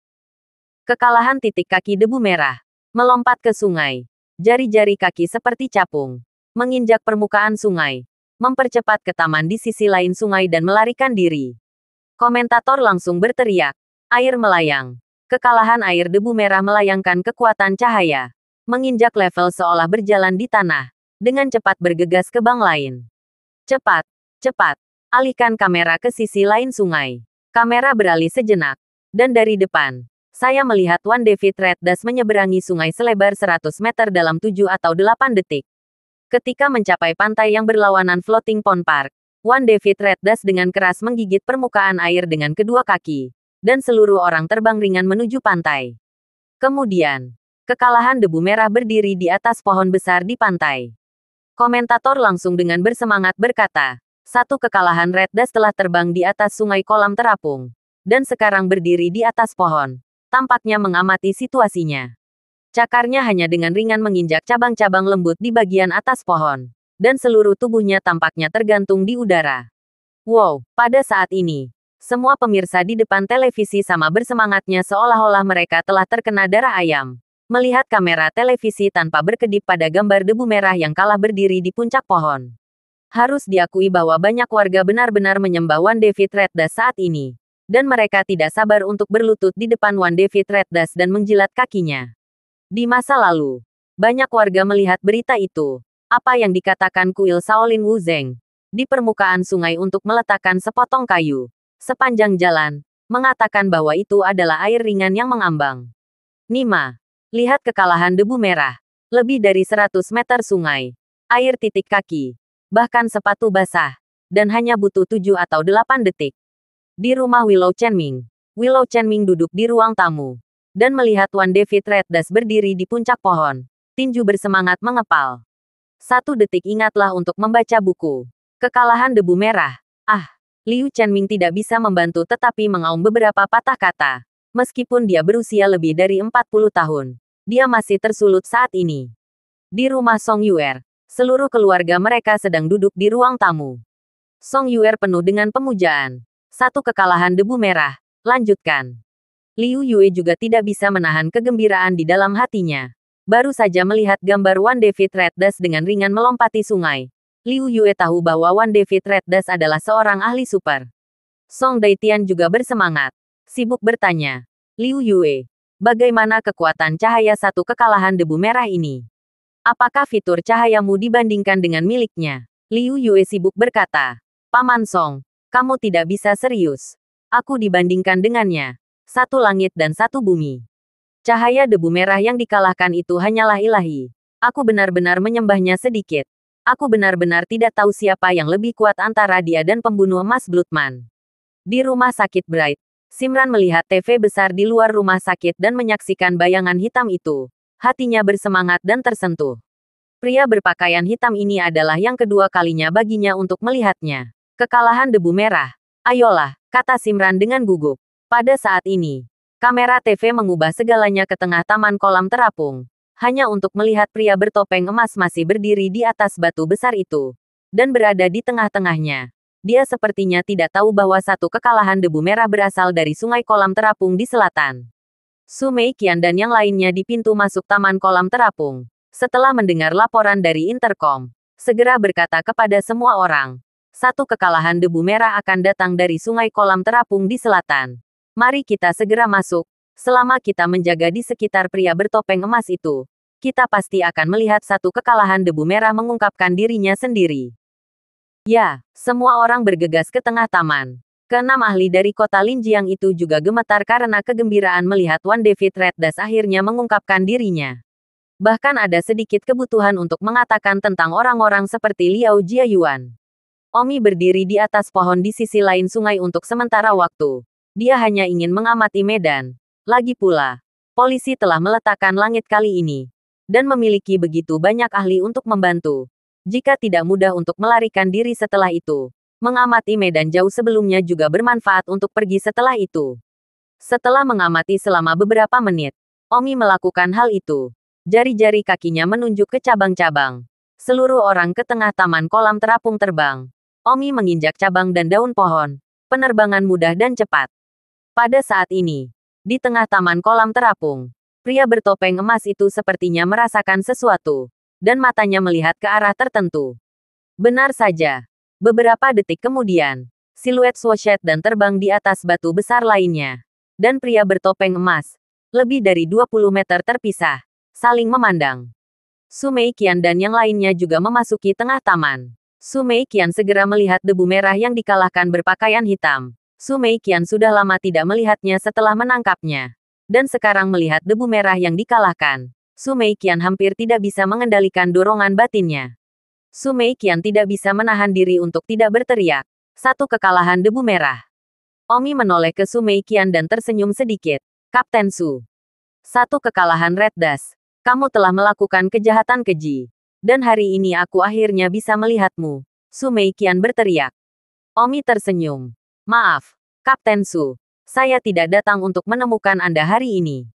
B: Kekalahan titik kaki debu merah. Melompat ke sungai. Jari-jari kaki seperti capung. Menginjak permukaan sungai. Mempercepat ke taman di sisi lain sungai dan melarikan diri. Komentator langsung berteriak. Air melayang. Kekalahan air debu merah melayangkan kekuatan cahaya. Menginjak level seolah berjalan di tanah. Dengan cepat bergegas ke bank lain. Cepat. Alihkan kamera ke sisi lain sungai. Kamera beralih sejenak. Dan dari depan, saya melihat Wan David Red Dust menyeberangi sungai selebar 100 meter dalam 7 atau 8 detik. Ketika mencapai pantai yang berlawanan Floating Pond Park, Wan David Red Dust dengan keras menggigit permukaan air dengan kedua kaki. Dan seluruh orang terbang ringan menuju pantai. Kemudian, kekalahan debu merah berdiri di atas pohon besar di pantai. Komentator langsung dengan bersemangat berkata, satu kekalahan Red Dust telah terbang di atas sungai kolam terapung. Dan sekarang berdiri di atas pohon. Tampaknya mengamati situasinya. Cakarnya hanya dengan ringan menginjak cabang-cabang lembut di bagian atas pohon. Dan seluruh tubuhnya tampaknya tergantung di udara. Wow, pada saat ini, semua pemirsa di depan televisi sama bersemangatnya seolah-olah mereka telah terkena darah ayam. Melihat kamera televisi tanpa berkedip pada gambar debu merah yang kalah berdiri di puncak pohon. Harus diakui bahwa banyak warga benar-benar menyembah One David Reddas saat ini. Dan mereka tidak sabar untuk berlutut di depan One David Reddas dan menjilat kakinya. Di masa lalu, banyak warga melihat berita itu. Apa yang dikatakan kuil Shaolin Wuzeng. Di permukaan sungai untuk meletakkan sepotong kayu. Sepanjang jalan, mengatakan bahwa itu adalah air ringan yang mengambang. Nima, lihat kekalahan debu merah. Lebih dari 100 meter sungai. Air titik kaki. Bahkan sepatu basah, dan hanya butuh 7 atau 8 detik. Di rumah Willow Chenming duduk di ruang tamu, dan melihat One David Reddas berdiri di puncak pohon. Tinju bersemangat mengepal. 1 detik ingatlah untuk membaca buku. Kekalahan debu merah. Liu Chenming tidak bisa membantu tetapi mengaum beberapa patah kata. Meskipun dia berusia lebih dari 40 tahun, dia masih tersulut saat ini. Di rumah Song Yuer, seluruh keluarga mereka sedang duduk di ruang tamu. Song Yuer penuh dengan pemujaan. 1 kekalahan debu merah. Lanjutkan. Liu Yue juga tidak bisa menahan kegembiraan di dalam hatinya. Baru saja melihat gambar One David Reddas dengan ringan melompati sungai. Liu Yue tahu bahwa One David Reddas adalah seorang ahli super. Song Daitian juga bersemangat. Sibuk bertanya. Liu Yue, bagaimana kekuatan cahaya 1 kekalahan debu merah ini? Apakah fitur cahayamu dibandingkan dengan miliknya? Liu Yue sibuk berkata. Paman Song, kamu tidak bisa serius. Aku dibandingkan dengannya. 1 langit dan 1 bumi. Cahaya debu merah yang dikalahkan itu hanyalah ilahi. Aku benar-benar menyembahnya sedikit. Aku benar-benar tidak tahu siapa yang lebih kuat antara dia dan pembunuh emas Bloodman. Di rumah sakit Bright, Simran melihat TV besar di luar rumah sakit dan menyaksikan bayangan hitam itu. Hatinya bersemangat dan tersentuh. Pria berpakaian hitam ini adalah yang kedua kalinya baginya untuk melihatnya. Kekalahan debu merah. Ayolah, kata Simran dengan gugup. Pada saat ini, kamera TV mengubah segalanya ke tengah taman kolam terapung. Hanya untuk melihat pria bertopeng emas masih berdiri di atas batu besar itu. Dan berada di tengah-tengahnya. Dia sepertinya tidak tahu bahwa 1 kekalahan debu merah berasal dari sungai kolam terapung di selatan. Su Meiqian dan yang lainnya di pintu masuk taman kolam terapung. Setelah mendengar laporan dari interkom, segera berkata kepada semua orang. 1 kekalahan debu merah akan datang dari sungai kolam terapung di selatan. Mari kita segera masuk. Selama kita menjaga di sekitar pria bertopeng emas itu, kita pasti akan melihat 1 kekalahan debu merah mengungkapkan dirinya sendiri. Ya, semua orang bergegas ke tengah taman. Keenam ahli dari kota Linjiang itu juga gemetar karena kegembiraan melihat One David Reddas akhirnya mengungkapkan dirinya. Bahkan ada sedikit kebutuhan untuk mengatakan tentang orang-orang seperti Liao Jiayuan. Omi berdiri di atas pohon di sisi lain sungai untuk sementara waktu. Dia hanya ingin mengamati medan. Lagi pula, polisi telah meletakkan langit kali ini. Dan memiliki begitu banyak ahli untuk membantu. Jika tidak mudah untuk melarikan diri setelah itu. Mengamati medan jauh sebelumnya juga bermanfaat untuk pergi setelah itu. Setelah mengamati selama beberapa menit, Omi melakukan hal itu. Jari-jari kakinya menunjuk ke cabang-cabang. Seluruh orang ke tengah taman kolam terapung terbang. Omi menginjak cabang dan daun pohon. Penerbangan mudah dan cepat. Pada saat ini, di tengah taman kolam terapung, pria bertopeng emas itu sepertinya merasakan sesuatu. Dan matanya melihat ke arah tertentu. Benar saja. Beberapa detik kemudian, siluet Swoshed dan terbang di atas batu besar lainnya. Dan pria bertopeng emas, lebih dari 20 meter terpisah, saling memandang. Su Meiqian dan yang lainnya juga memasuki tengah taman. Su Meiqian segera melihat debu merah yang dikalahkan berpakaian hitam. Su Meiqian sudah lama tidak melihatnya setelah menangkapnya. Dan sekarang melihat debu merah yang dikalahkan, Su Meiqian hampir tidak bisa mengendalikan dorongan batinnya. Su Meiqian tidak bisa menahan diri untuk tidak berteriak. 1 kekalahan debu merah. Omi menoleh ke Su Meiqian dan tersenyum sedikit. Kapten Su. 1 kekalahan Reddas. Kamu telah melakukan kejahatan keji. Dan hari ini aku akhirnya bisa melihatmu. Su Meiqian berteriak. Omi tersenyum. Maaf, Kapten Su. Saya tidak datang untuk menemukan Anda hari ini.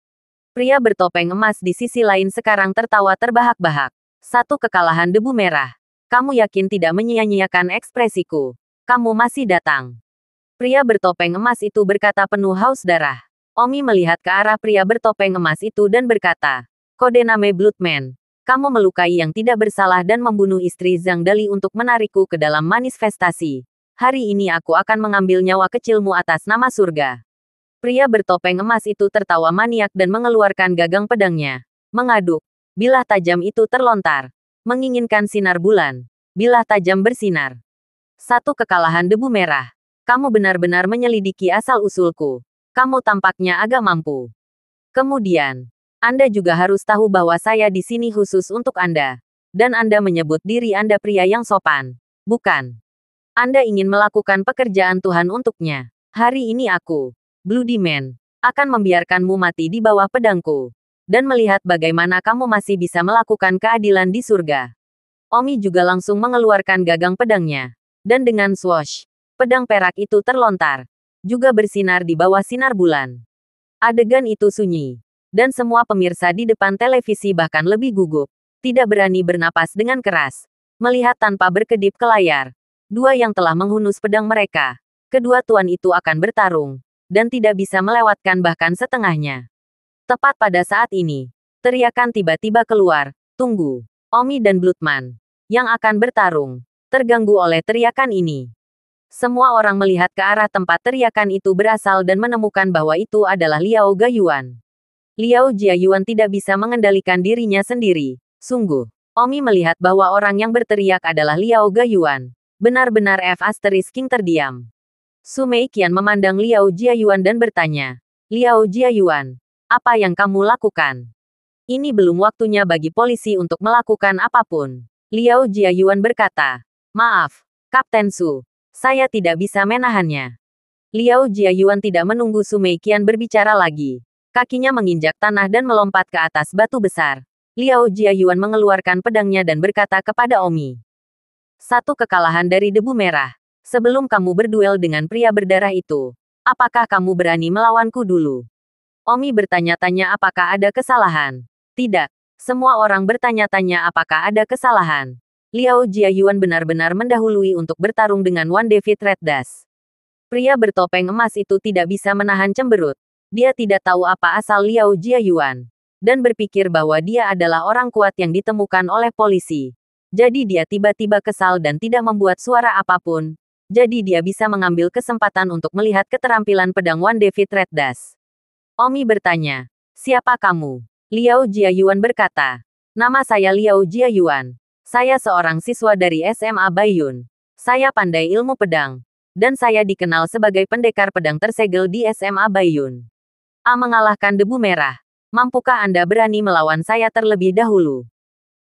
B: Pria bertopeng emas di sisi lain sekarang tertawa terbahak-bahak. Satu kekalahan debu merah. Kamu yakin tidak menyia-nyiakan ekspresiku? Kamu masih datang. Pria bertopeng emas itu berkata penuh haus darah. Omi melihat ke arah pria bertopeng emas itu dan berkata, kode nama Bloodman. Kamu melukai yang tidak bersalah dan membunuh istri Zhang Dali untuk menarikku ke dalam manifestasi. Hari ini aku akan mengambil nyawa kecilmu atas nama surga. Pria bertopeng emas itu tertawa maniak dan mengeluarkan gagang pedangnya. Mengaduk. Bilah tajam itu terlontar. Menginginkan sinar bulan. Bilah tajam bersinar. Satu kekalahan debu merah. Kamu benar-benar menyelidiki asal-usulku. Kamu tampaknya agak mampu. Kemudian, Anda juga harus tahu bahwa saya di sini khusus untuk Anda. Dan Anda menyebut diri Anda pria yang sopan. Bukan. Anda ingin melakukan pekerjaan Tuhan untuknya. Hari ini aku, Bloody Man, akan membiarkanmu mati di bawah pedangku. Dan melihat bagaimana kamu masih bisa melakukan keadilan di surga. Omi juga langsung mengeluarkan gagang pedangnya. Dan dengan swoosh, pedang perak itu terlontar. Juga bersinar di bawah sinar bulan. Adegan itu sunyi. Dan semua pemirsa di depan televisi bahkan lebih gugup. Tidak berani bernapas dengan keras. Melihat tanpa berkedip ke layar. Dua yang telah menghunus pedang mereka. Kedua tuan itu akan bertarung. Dan tidak bisa melewatkan bahkan setengahnya. Tepat pada saat ini, teriakan tiba-tiba keluar, tunggu, Omi dan Bloodman, yang akan bertarung, terganggu oleh teriakan ini. Semua orang melihat ke arah tempat teriakan itu berasal dan menemukan bahwa itu adalah Liao Gayuan. Liao Jiayuan tidak bisa mengendalikan dirinya sendiri. Sungguh, Omi melihat bahwa orang yang berteriak adalah Liao Gayuan. Benar-benar King terdiam. Su Meiqian memandang Liao Jiayuan dan bertanya, Liao Jiayuan, apa yang kamu lakukan? Ini belum waktunya bagi polisi untuk melakukan apapun. Liao Jiayuan berkata, maaf, Kapten Su, saya tidak bisa menahannya. Liao Jiayuan tidak menunggu Su Meiqian berbicara lagi. Kakinya menginjak tanah dan melompat ke atas batu besar. Liao Jiayuan mengeluarkan pedangnya dan berkata kepada Omi. Satu kekalahan dari debu merah. Sebelum kamu berduel dengan pria berdarah itu, apakah kamu berani melawanku dulu? Omi bertanya-tanya apakah ada kesalahan. Tidak. Semua orang bertanya-tanya apakah ada kesalahan. Liao Jiayuan benar-benar mendahului untuk bertarung dengan Wan David Red Dust. Pria bertopeng emas itu tidak bisa menahan cemberut. Dia tidak tahu apa asal Liao Jiayuan. Dan berpikir bahwa dia adalah orang kuat yang ditemukan oleh polisi. Jadi dia tiba-tiba kesal dan tidak membuat suara apapun. Jadi dia bisa mengambil kesempatan untuk melihat keterampilan pedang Wan David Red Dust. Omi bertanya, siapa kamu? Liao Jiayuan berkata, nama saya Liao Jiayuan. Saya seorang siswa dari SMA Baiyun. Saya pandai ilmu pedang. Dan saya dikenal sebagai pendekar pedang tersegel di SMA Baiyun. A mengalahkan debu merah. Mampukah Anda berani melawan saya terlebih dahulu?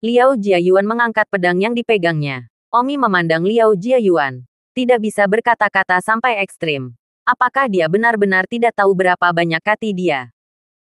B: Liao Jiayuan mengangkat pedang yang dipegangnya. Omi memandang Liao Jiayuan. Tidak bisa berkata-kata sampai ekstrim. Apakah dia benar-benar tidak tahu berapa banyak hati dia?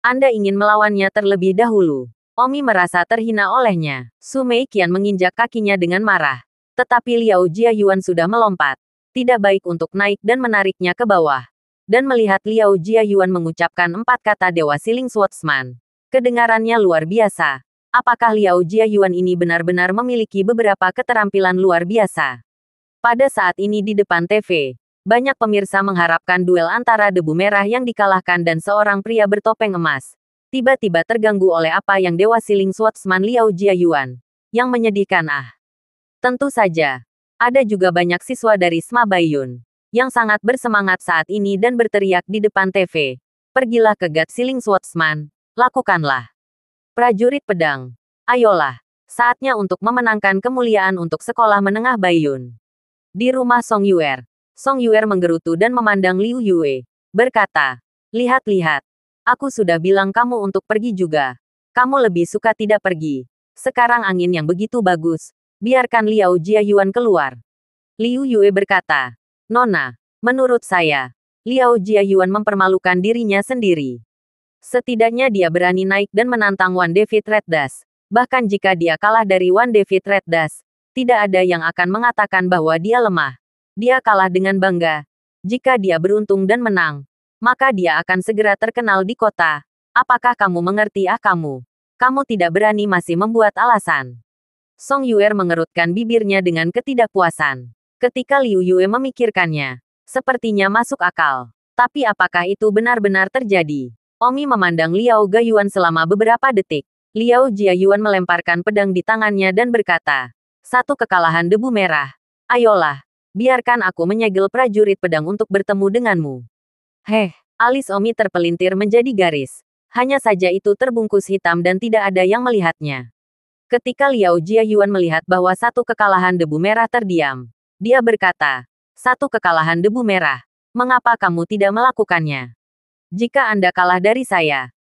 B: Anda ingin melawannya terlebih dahulu. Omi merasa terhina olehnya. Su Meiqian menginjak kakinya dengan marah. Tetapi Liao Jiayuan sudah melompat. Tidak baik untuk naik dan menariknya ke bawah. Dan melihat Liao Jiayuan mengucapkan 4 kata Dewa Siling Swordsman. Kedengarannya luar biasa. Apakah Liao Jiayuan ini benar-benar memiliki beberapa keterampilan luar biasa? Pada saat ini di depan TV, banyak pemirsa mengharapkan duel antara debu merah yang dikalahkan dan seorang pria bertopeng emas. Tiba-tiba terganggu oleh apa yang Dewa Siling Swordsman Liao Jiayuan. Yang menyedihkan Tentu saja, ada juga banyak siswa dari SMA Baiyun. Yang sangat bersemangat saat ini dan berteriak di depan TV. Pergilah ke God Siling Swordsman, lakukanlah. Prajurit pedang, ayolah. Saatnya untuk memenangkan kemuliaan untuk sekolah menengah Baiyun. Di rumah Song Yuer menggerutu dan memandang Liu Yue. Berkata, lihat-lihat. Aku sudah bilang kamu untuk pergi juga. Kamu lebih suka tidak pergi. Sekarang angin yang begitu bagus. Biarkan Liao Jiayuan keluar. Liu Yue berkata, Nona, menurut saya, Liao Jiayuan mempermalukan dirinya sendiri. Setidaknya dia berani naik dan menantang Wan David Red Dust. Bahkan jika dia kalah dari Wan David Red Dust, tidak ada yang akan mengatakan bahwa dia lemah. Dia kalah dengan bangga. Jika dia beruntung dan menang, maka dia akan segera terkenal di kota. Apakah kamu mengerti kamu? Kamu tidak berani masih membuat alasan. Song Yuer mengerutkan bibirnya dengan ketidakpuasan. Ketika Liu Yue memikirkannya, sepertinya masuk akal. Tapi apakah itu benar-benar terjadi? Omi memandang Liao Gayuan selama beberapa detik. Liao Jiayuan melemparkan pedang di tangannya dan berkata, "Satu kekalahan debu merah. Ayolah, biarkan aku menyegel prajurit pedang untuk bertemu denganmu." Alis Omi terpelintir menjadi garis. Hanya saja itu terbungkus hitam dan tidak ada yang melihatnya. Ketika Liao Jiayuan melihat bahwa satu kekalahan debu merah terdiam, dia berkata, "Satu kekalahan debu merah. Mengapa kamu tidak melakukannya? Jika Anda kalah dari saya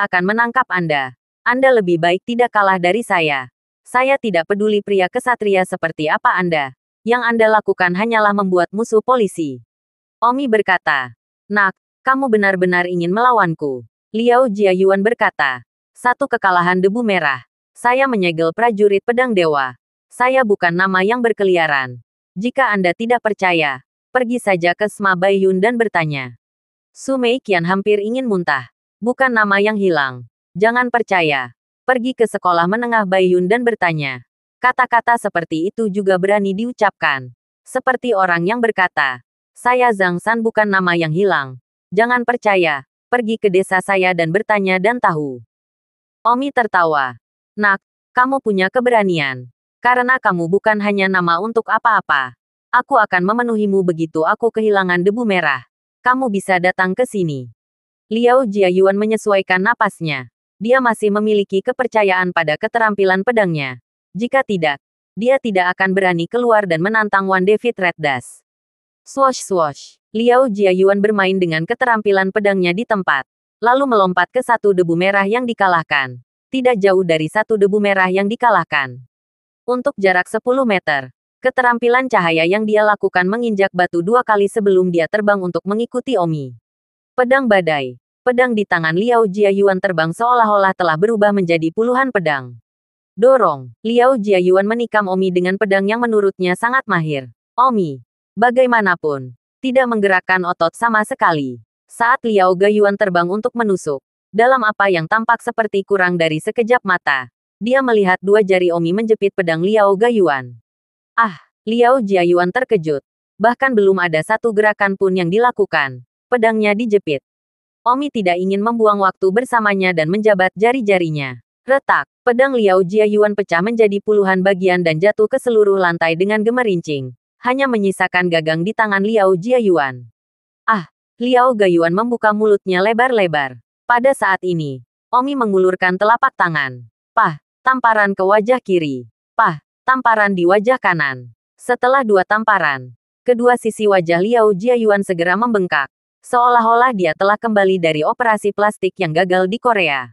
B: akan menangkap Anda. Anda lebih baik tidak kalah dari saya. Saya tidak peduli pria kesatria seperti apa Anda. Yang Anda lakukan hanyalah membuat musuh polisi." Omi berkata, "Nak, kamu benar-benar ingin melawanku." Liao Jiayuan berkata, "Satu kekalahan debu merah. Saya menyegel prajurit pedang dewa. Saya bukan nama yang berkeliaran. Jika Anda tidak percaya, pergi saja ke Sma Baiyun dan bertanya." Su Mei Qian hampir ingin muntah. Bukan nama yang hilang. Jangan percaya. Pergi ke sekolah menengah Baiyun dan bertanya. Kata-kata seperti itu juga berani diucapkan. Seperti orang yang berkata, "Saya Zhang San bukan nama yang hilang. Jangan percaya. Pergi ke desa saya dan bertanya dan tahu." Omi tertawa. "Nak, kamu punya keberanian. Karena kamu bukan hanya nama untuk apa-apa. Aku akan memenuhimu begitu aku kehilangan debu merah. Kamu bisa datang ke sini." Liao Jiayuan menyesuaikan napasnya. Dia masih memiliki kepercayaan pada keterampilan pedangnya. Jika tidak, dia tidak akan berani keluar dan menantang Wan David Red Dash. Swosh swosh. Liao Jiayuan bermain dengan keterampilan pedangnya di tempat. Lalu melompat ke satu debu merah yang dikalahkan. Tidak jauh dari satu debu merah yang dikalahkan. Untuk jarak 10 meter, keterampilan cahaya yang dia lakukan menginjak batu 2 kali sebelum dia terbang untuk mengikuti Omi. Pedang badai. Pedang di tangan Liao Jiayuan terbang seolah-olah telah berubah menjadi puluhan pedang. Dorong. Liao Jiayuan menikam Omi dengan pedang yang menurutnya sangat mahir. Omi, bagaimanapun, tidak menggerakkan otot sama sekali. Saat Liao Gayuan terbang untuk menusuk, dalam apa yang tampak seperti kurang dari sekejap mata, dia melihat 2 jari Omi menjepit pedang Liao Gayuan. Liao Jiayuan terkejut. Bahkan belum ada satu gerakan pun yang dilakukan. Pedangnya dijepit. Omi tidak ingin membuang waktu bersamanya dan menjabat jari-jarinya. Retak. Pedang Liao Jiayuan pecah menjadi puluhan bagian dan jatuh ke seluruh lantai dengan gemerincing. Hanya menyisakan gagang di tangan Liao Jiayuan. Liao Gayuan membuka mulutnya lebar-lebar. Pada saat ini, Omi mengulurkan telapak tangan. Tamparan ke wajah kiri. Tamparan di wajah kanan. Setelah 2 tamparan, kedua sisi wajah Liao Jiayuan segera membengkak. Seolah-olah dia telah kembali dari operasi plastik yang gagal di Korea.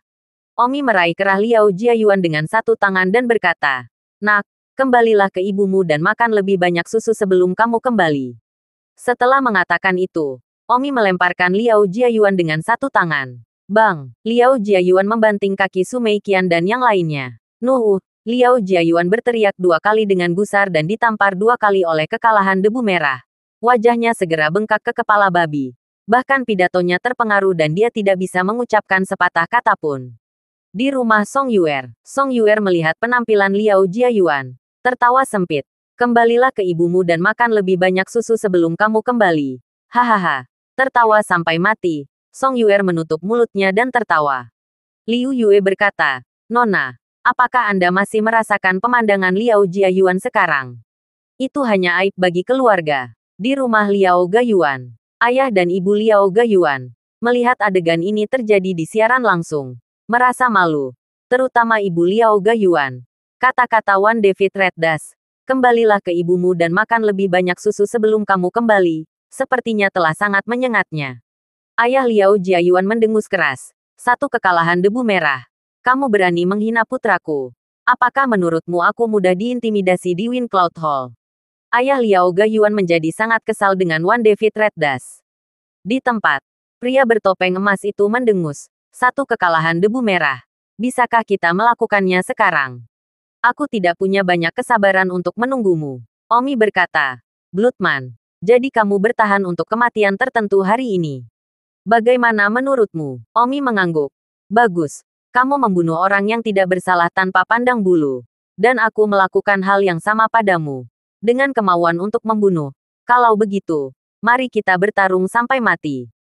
B: Omi meraih kerah Liao Jiayuan dengan satu tangan dan berkata, "Nak, kembalilah ke ibumu dan makan lebih banyak susu sebelum kamu kembali." Setelah mengatakan itu, Omi melemparkan Liao Jiayuan dengan satu tangan. Bang! Liao Jiayuan membanting kaki Su Mei Qian dan yang lainnya. Liao Jiayuan berteriak 2 kali dengan gusar dan ditampar 2 kali oleh kekalahan debu merah. Wajahnya segera bengkak ke kepala babi. Bahkan pidatonya terpengaruh dan dia tidak bisa mengucapkan sepatah kata pun. Di rumah Song Yuer melihat penampilan Liao Jiayuan. Tertawa sempit. "Kembalilah ke ibumu dan makan lebih banyak susu sebelum kamu kembali." Hahaha. Tertawa sampai mati. Song Yuer menutup mulutnya dan tertawa. Liu Yue berkata, "Nona, apakah Anda masih merasakan pemandangan Liao Jiayuan sekarang? Itu hanya aib bagi keluarga." Di rumah Liao Gayuan, ayah dan ibu Liao Gayuan melihat adegan ini terjadi di siaran langsung. Merasa malu. Terutama ibu Liao Gayuan. Kata-kata Wan David Red Dash, "Kembalilah ke ibumu dan makan lebih banyak susu sebelum kamu kembali," sepertinya telah sangat menyengatnya. Ayah Liao Jiayuan mendengus keras. "Satu kekalahan debu merah. Kamu berani menghina putraku. Apakah menurutmu aku mudah diintimidasi di Wind Cloud Hall?" Ayah Liao Gayuan menjadi sangat kesal dengan Wan David Red Dash. Di tempat, pria bertopeng emas itu mendengus. "Satu kekalahan debu merah. Bisakah kita melakukannya sekarang? Aku tidak punya banyak kesabaran untuk menunggumu." Omi berkata, "Bloodman, jadi kamu bertahan untuk kematian tertentu hari ini. Bagaimana menurutmu?" Omi mengangguk. Bagus. Kamu membunuh orang yang tidak bersalah tanpa pandang bulu. Dan aku melakukan hal yang sama padamu. Dengan kemauan untuk membunuh. Kalau begitu, mari kita bertarung sampai mati.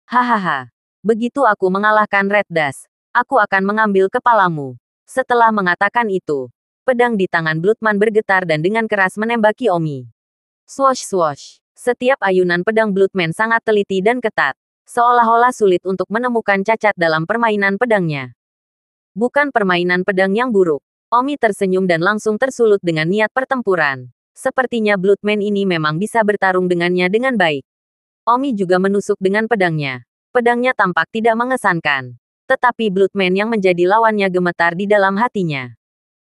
B: Hahaha. Begitu aku mengalahkan Red Dust, aku akan mengambil kepalamu. Setelah mengatakan itu, pedang di tangan Bloodman bergetar dan dengan keras menembaki Omi. Swosh swosh. Setiap ayunan pedang Bloodman sangat teliti dan ketat. Seolah-olah sulit untuk menemukan cacat dalam permainan pedangnya. Bukan permainan pedang yang buruk. Omi tersenyum dan langsung tersulut dengan niat pertempuran. Sepertinya Bloodman ini memang bisa bertarung dengannya dengan baik. Omi juga menusuk dengan pedangnya. Pedangnya tampak tidak mengesankan. Tetapi Bloodman yang menjadi lawannya gemetar di dalam hatinya.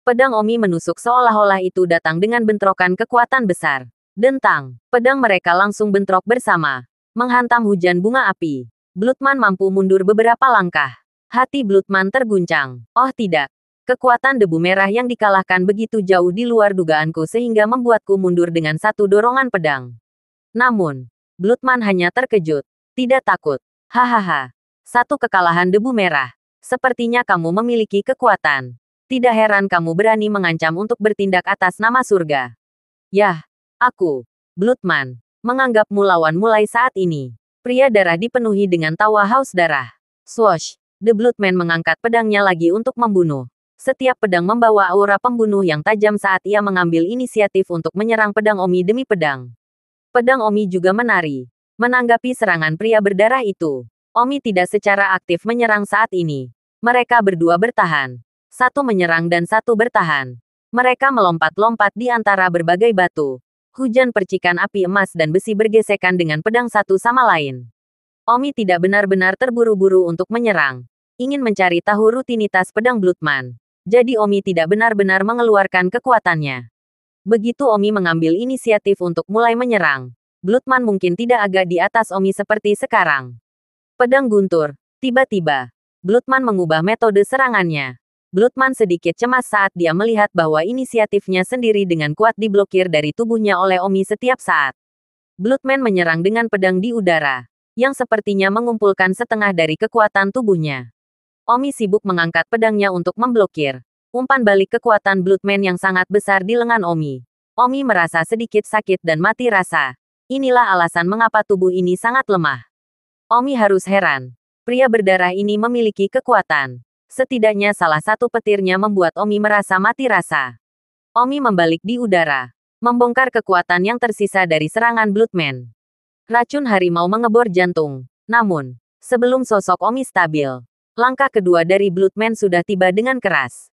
B: Pedang Omi menusuk seolah-olah itu datang dengan bentrokan kekuatan besar. Dentang, pedang mereka langsung bentrok bersama. Menghantam hujan bunga api. Bloodman mampu mundur beberapa langkah. Hati Bloodman terguncang. Oh tidak. Kekuatan debu merah yang dikalahkan begitu jauh di luar dugaanku sehingga membuatku mundur dengan satu dorongan pedang. Namun, Bloodman hanya terkejut. Tidak takut. Hahaha. Satu kekalahan debu merah. Sepertinya kamu memiliki kekuatan. Tidak heran kamu berani mengancam untuk bertindak atas nama surga. Yah. Aku, Bloodman, menganggapmu lawan mulai saat ini. Pria darah dipenuhi dengan tawa haus darah. Swosh, The Bloodman mengangkat pedangnya lagi untuk membunuh. Setiap pedang membawa aura pembunuh yang tajam saat ia mengambil inisiatif untuk menyerang pedang Omi demi pedang. Pedang Omi juga menari. Menanggapi serangan pria berdarah itu, Omi tidak secara aktif menyerang saat ini. Mereka berdua bertahan. Satu menyerang dan satu bertahan. Mereka melompat-lompat di antara berbagai batu. Hujan percikan api emas dan besi bergesekan dengan pedang satu sama lain. Omi tidak benar-benar terburu-buru untuk menyerang. Ingin mencari tahu rutinitas pedang Bloodman. Jadi Omi tidak benar-benar mengeluarkan kekuatannya. Begitu Omi mengambil inisiatif untuk mulai menyerang, Bloodman mungkin tidak agak di atas Omi seperti sekarang. Pedang guntur. Tiba-tiba, Bloodman mengubah metode serangannya. Bloodman sedikit cemas saat dia melihat bahwa inisiatifnya sendiri dengan kuat diblokir dari tubuhnya oleh Omi setiap saat. Bloodman menyerang dengan pedang di udara, yang sepertinya mengumpulkan setengah dari kekuatan tubuhnya. Omi sibuk mengangkat pedangnya untuk memblokir. Umpan balik kekuatan Bloodman yang sangat besar di lengan Omi. Omi merasa sedikit sakit dan mati rasa. Inilah alasan mengapa tubuh ini sangat lemah. Omi harus heran. Pria berdarah ini memiliki kekuatan. Setidaknya salah satu petirnya membuat Omi merasa mati rasa. Omi membalik di udara, membongkar kekuatan yang tersisa dari serangan Bloodman. Racun harimau mengebor jantung. Namun, sebelum sosok Omi stabil, langkah kedua dari Bloodman sudah tiba dengan keras.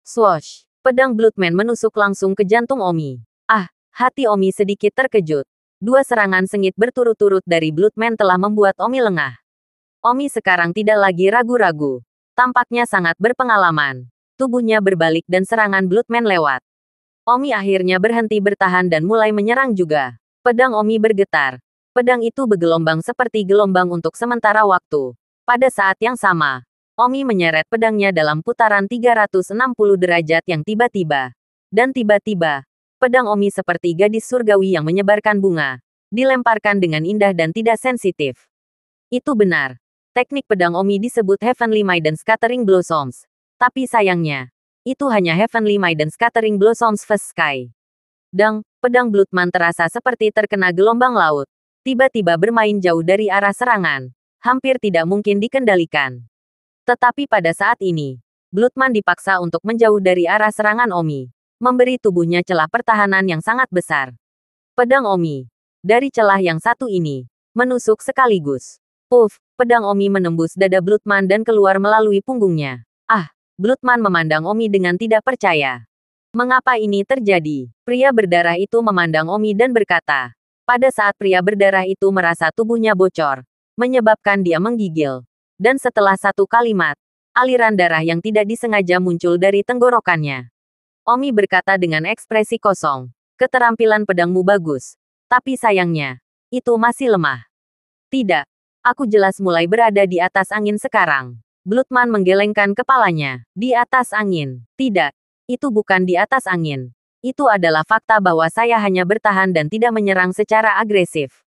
B: Swosh, pedang Bloodman menusuk langsung ke jantung Omi. Ah, hati Omi sedikit terkejut. Dua serangan sengit berturut-turut dari Bloodman telah membuat Omi lengah. Omi sekarang tidak lagi ragu-ragu. Tampaknya sangat berpengalaman. Tubuhnya berbalik dan serangan Bloodman lewat. Omi akhirnya berhenti bertahan dan mulai menyerang juga. Pedang Omi bergetar. Pedang itu bergelombang seperti gelombang untuk sementara waktu. Pada saat yang sama, Omi menyeret pedangnya dalam putaran 360 derajat yang tiba-tiba. Dan tiba-tiba, pedang Omi seperti gadis surgawi yang menyebarkan bunga. Dilemparkan dengan indah dan tidak sensitif. Itu benar. Teknik pedang Omi disebut Heavenly Maiden Scattering Blossoms. Tapi sayangnya, itu hanya Heavenly Maiden Scattering Blossoms First Sky. Dang, pedang Bloodman terasa seperti terkena gelombang laut. Tiba-tiba bermain jauh dari arah serangan. Hampir tidak mungkin dikendalikan. Tetapi pada saat ini, Bloodman dipaksa untuk menjauh dari arah serangan Omi. Memberi tubuhnya celah pertahanan yang sangat besar. Pedang Omi, dari celah yang satu ini, menusuk sekaligus. Puff, pedang Omi menembus dada Bloodman dan keluar melalui punggungnya. Ah, Bloodman memandang Omi dengan tidak percaya. Mengapa ini terjadi? Pria berdarah itu memandang Omi dan berkata. Pada saat pria berdarah itu merasa tubuhnya bocor, menyebabkan dia menggigil. Dan setelah satu kalimat, aliran darah yang tidak disengaja muncul dari tenggorokannya. Omi berkata dengan ekspresi kosong, keterampilan pedangmu bagus. Tapi sayangnya, itu masih lemah. Tidak. Aku jelas mulai berada di atas angin sekarang. Bloodman menggelengkan kepalanya. Di atas angin. Tidak. Itu bukan di atas angin. Itu adalah fakta bahwa saya hanya bertahan dan tidak menyerang secara agresif.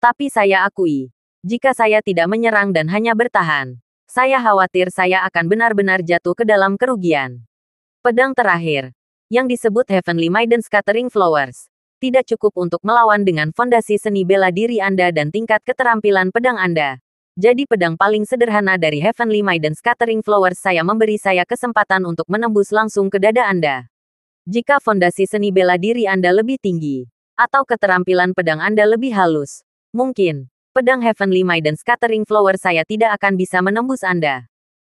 B: Tapi saya akui, jika saya tidak menyerang dan hanya bertahan, Saya khawatir saya akan benar-benar jatuh ke dalam kerugian. Pedang terakhir, yang disebut Heavenly Maiden Scattering Flowers, tidak cukup untuk melawan dengan fondasi seni bela diri Anda dan tingkat keterampilan pedang Anda. Jadi pedang paling sederhana dari Heavenly Maiden Scattering Flowers saya memberi saya kesempatan untuk menembus langsung ke dada Anda. Jika fondasi seni bela diri Anda lebih tinggi, atau keterampilan pedang Anda lebih halus, mungkin pedang Heavenly Maiden Scattering Flower saya tidak akan bisa menembus Anda.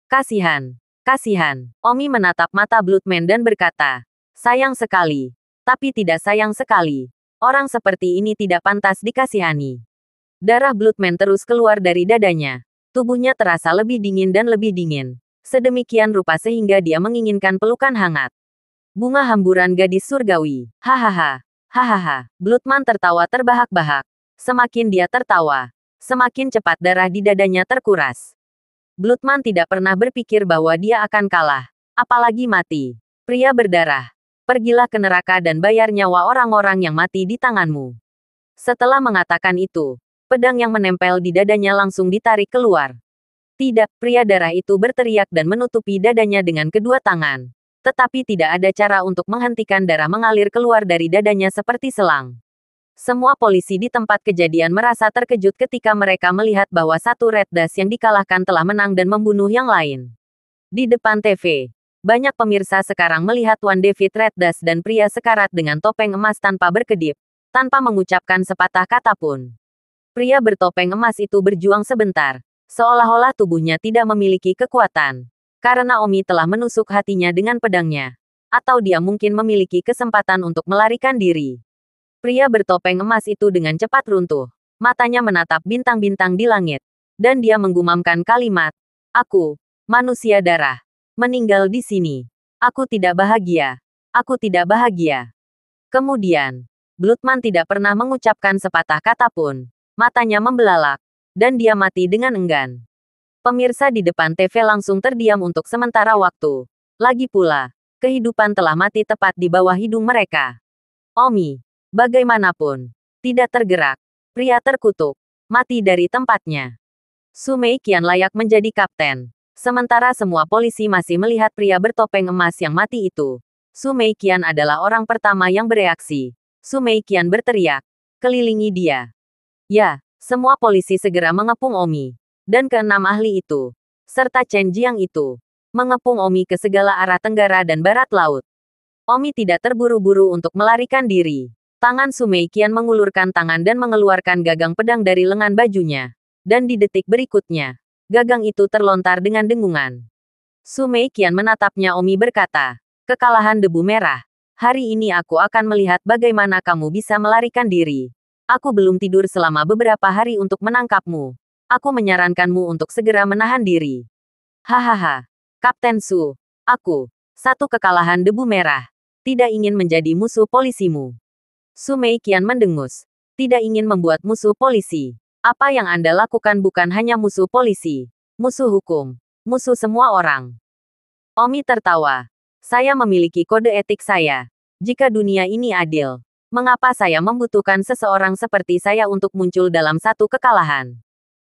B: Kasihan. Kasihan. Omi menatap mata Bloodman dan berkata, sayang sekali. Tapi tidak sayang sekali. Orang seperti ini tidak pantas dikasihani. Darah Bloodman terus keluar dari dadanya. Tubuhnya terasa lebih dingin dan lebih dingin. Sedemikian rupa sehingga dia menginginkan pelukan hangat. Bunga hamburan gadis surgawi. Hahaha. Hahaha. Bloodman tertawa terbahak-bahak. Semakin dia tertawa, semakin cepat darah di dadanya terkuras. Bloodman tidak pernah berpikir bahwa dia akan kalah, apalagi mati. Pria berdarah, pergilah ke neraka dan bayar nyawa orang-orang yang mati di tanganmu. Setelah mengatakan itu, pedang yang menempel di dadanya langsung ditarik keluar. Tidak, pria darah itu berteriak dan menutupi dadanya dengan kedua tangan. Tetapi tidak ada cara untuk menghentikan darah mengalir keluar dari dadanya seperti selang. Semua polisi di tempat kejadian merasa terkejut ketika mereka melihat bahwa satu Red Dash yang dikalahkan telah menang dan membunuh yang lain. Di depan TV, banyak pemirsa sekarang melihat Tuan David Red Dash dan pria sekarat dengan topeng emas tanpa berkedip, tanpa mengucapkan sepatah kata pun. Pria bertopeng emas itu berjuang sebentar, seolah-olah tubuhnya tidak memiliki kekuatan. Karena Omi telah menusuk hatinya dengan pedangnya. Atau dia mungkin memiliki kesempatan untuk melarikan diri. Pria bertopeng emas itu dengan cepat runtuh. Matanya menatap bintang-bintang di langit. Dan dia menggumamkan kalimat, aku, manusia darah, meninggal di sini. Aku tidak bahagia. Aku tidak bahagia. Kemudian, Bloodman tidak pernah mengucapkan sepatah kata pun. Matanya membelalak. Dan dia mati dengan enggan. Pemirsa di depan TV langsung terdiam untuk sementara waktu. Lagi pula, kehidupan telah mati tepat di bawah hidung mereka. Omi, bagaimanapun, tidak tergerak. Pria terkutuk, mati dari tempatnya. Su Mei kian layak menjadi kapten. Sementara semua polisi masih melihat pria bertopeng emas yang mati itu. Su Mei kian adalah orang pertama yang bereaksi. Su Mei kian berteriak, kelilingi dia. Ya, semua polisi segera mengepung Omi. Dan keenam ahli itu, serta Chen Jiang itu, mengepung Omi ke segala arah tenggara dan barat laut. Omi tidak terburu-buru untuk melarikan diri. Tangan Su Mei kian mengulurkan tangan dan mengeluarkan gagang pedang dari lengan bajunya. Dan di detik berikutnya, gagang itu terlontar dengan dengungan. Su Mei kian menatapnya. Omi berkata, kekalahan debu merah. Hari ini aku akan melihat bagaimana kamu bisa melarikan diri. Aku belum tidur selama beberapa hari untuk menangkapmu. Aku menyarankanmu untuk segera menahan diri. Hahaha. Kapten Su, aku, satu kekalahan debu merah, tidak ingin menjadi musuh polisimu. Su Mei kian mendengus. Tidak ingin membuat musuh polisi. Apa yang Anda lakukan bukan hanya musuh polisi. Musuh hukum. Musuh semua orang. Omi tertawa. Saya memiliki kode etik saya. Jika dunia ini adil, mengapa saya membutuhkan seseorang seperti saya untuk muncul dalam satu kekalahan?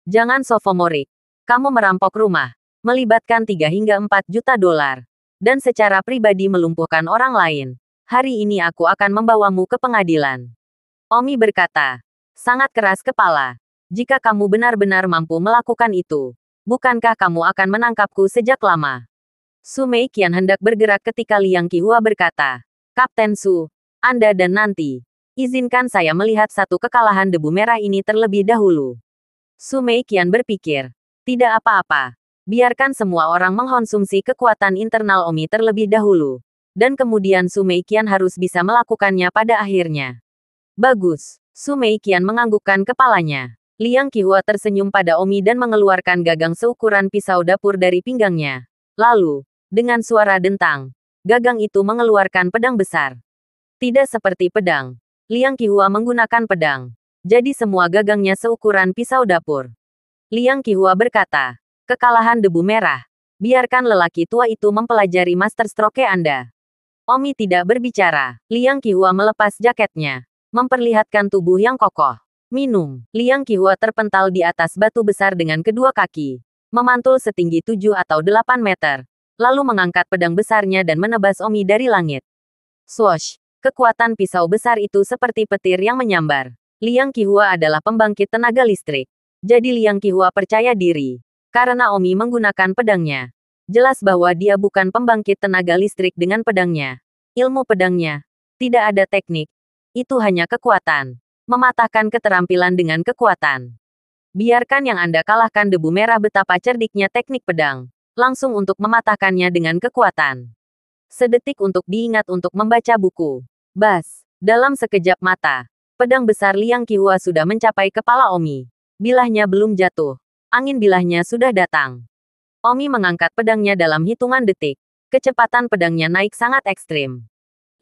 B: Jangan sofomorik. Kamu merampok rumah, melibatkan 3 hingga 4 juta dolar, dan secara pribadi melumpuhkan orang lain. Hari ini aku akan membawamu ke pengadilan. Omi berkata, sangat keras kepala. Jika kamu benar-benar mampu melakukan itu, bukankah kamu akan menangkapku sejak lama? Su Mei kian hendak bergerak ketika Liang Qihua berkata, Kapten Su, Anda dan nanti, izinkan saya melihat satu kekalahan debu merah ini terlebih dahulu. Su Mei kian berpikir, tidak apa-apa. Biarkan semua orang mengkonsumsi kekuatan internal Omi terlebih dahulu. Dan kemudian Su Mei kian harus bisa melakukannya pada akhirnya. Bagus. Su Mei kian menganggukkan kepalanya. Liang Qihua tersenyum pada Omi dan mengeluarkan gagang seukuran pisau dapur dari pinggangnya. Lalu, dengan suara dentang, gagang itu mengeluarkan pedang besar. Tidak seperti pedang. Liang Qihua menggunakan pedang. Jadi semua gagangnya seukuran pisau dapur. Liang Qihua berkata, kekalahan debu merah. Biarkan lelaki tua itu mempelajari master stroke Anda. Omi tidak berbicara. Liang Qihua melepas jaketnya, memperlihatkan tubuh yang kokoh. Minum. Liang Qihua terpental di atas batu besar dengan kedua kaki. memantul setinggi 7 atau 8 meter, lalu mengangkat pedang besarnya dan menebas Omi dari langit. Swoosh! Kekuatan pisau besar itu seperti petir yang menyambar. Liang Qihua adalah pembangkit tenaga listrik. Jadi Liang Qihua percaya diri. Karena Omi menggunakan pedangnya. Jelas bahwa dia bukan pembangkit tenaga listrik dengan pedangnya. Ilmu pedangnya. Tidak ada teknik. Itu hanya kekuatan. Mematahkan keterampilan dengan kekuatan. Biarkan yang Anda kalahkan debu merah betapa cerdiknya teknik pedang. Langsung untuk mematahkannya dengan kekuatan. Sedetik untuk diingat untuk membaca buku. Bas! Dalam sekejap mata. Pedang besar Liang Qihua sudah mencapai kepala Omi. Bilahnya belum jatuh. Angin bilahnya sudah datang. Omi mengangkat pedangnya dalam hitungan detik. Kecepatan pedangnya naik sangat ekstrim.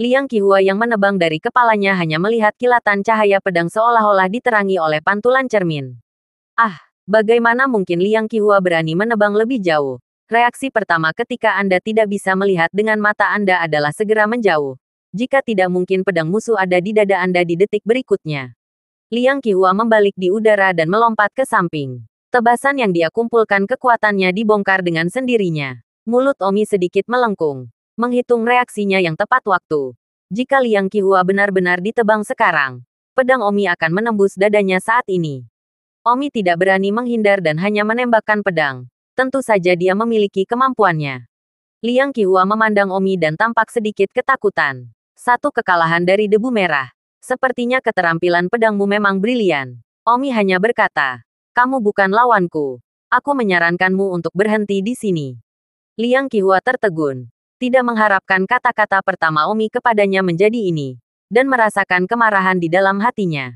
B: Liang Qihua yang menebang dari kepalanya hanya melihat kilatan cahaya pedang seolah-olah diterangi oleh pantulan cermin. Ah, bagaimana mungkin Liang Qihua berani menebang lebih jauh? Reaksi pertama ketika Anda tidak bisa melihat dengan mata Anda adalah segera menjauh. Jika tidak mungkin pedang musuh ada di dada Anda di detik berikutnya. Liang Qihua membalik di udara dan melompat ke samping. Tebasan yang dia kumpulkan kekuatannya dibongkar dengan sendirinya. Mulut Omi sedikit melengkung. Menghitung reaksinya yang tepat waktu. Jika Liang Qihua benar-benar ditebang sekarang, pedang Omi akan menembus dadanya saat ini. Omi tidak berani menghindar dan hanya menembakkan pedang. Tentu saja dia memiliki kemampuannya. Liang Qihua memandang Omi dan tampak sedikit ketakutan. Satu kekalahan dari debu merah. Sepertinya keterampilan pedangmu memang brilian. Omi hanya berkata, kamu bukan lawanku. Aku menyarankanmu untuk berhenti di sini. Liang Qihua tertegun. Tidak mengharapkan kata-kata pertama Omi kepadanya menjadi ini. Dan merasakan kemarahan di dalam hatinya.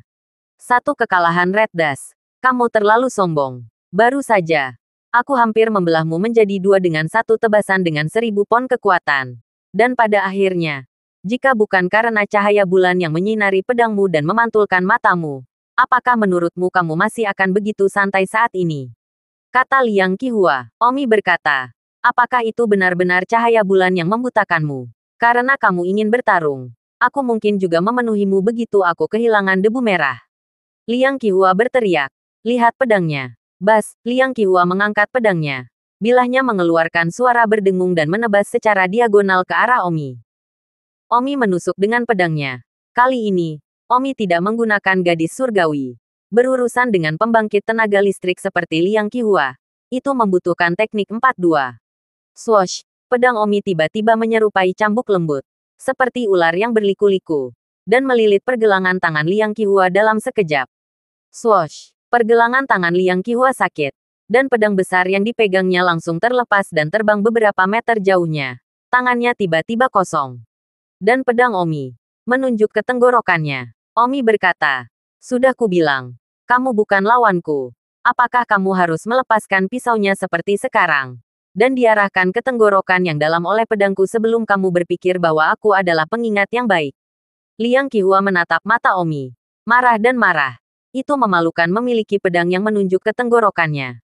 B: Satu kekalahan Red Dust. Kamu terlalu sombong. Baru saja. Aku hampir membelahmu menjadi dua dengan satu tebasan dengan 1000 pon kekuatan. Dan pada akhirnya, jika bukan karena cahaya bulan yang menyinari pedangmu dan memantulkan matamu, apakah menurutmu kamu masih akan begitu santai saat ini? Kata Liang Qihua. Omi berkata, apakah itu benar-benar cahaya bulan yang membutakanmu? Karena kamu ingin bertarung. Aku mungkin juga memenuhimu begitu aku kehilangan debu merah. Liang Qihua berteriak. Lihat pedangnya. Bas! Liang Qihua mengangkat pedangnya. Bilahnya mengeluarkan suara berdengung dan menebas secara diagonal ke arah Omi. Omi menusuk dengan pedangnya. Kali ini, Omi tidak menggunakan gadis surgawi. Berurusan dengan pembangkit tenaga listrik seperti Liang Qihua. Itu membutuhkan teknik 4-2. Swoosh! Pedang Omi tiba-tiba menyerupai cambuk lembut. Seperti ular yang berliku-liku. Dan melilit pergelangan tangan Liang Qihua dalam sekejap. Swoosh! Pergelangan tangan Liang Qihua sakit. Dan pedang besar yang dipegangnya langsung terlepas dan terbang beberapa meter jauhnya. Tangannya tiba-tiba kosong. Dan pedang Omi menunjuk ke tenggorokannya. Omi berkata, sudah kubilang, kamu bukan lawanku. Apakah kamu harus melepaskan pisaunya seperti sekarang? Dan diarahkan ke tenggorokan yang dalam oleh pedangku sebelum kamu berpikir bahwa aku adalah pengingat yang baik. Liang Qihua menatap mata Omi. Marah dan marah. Itu memalukan memiliki pedang yang menunjuk ke tenggorokannya.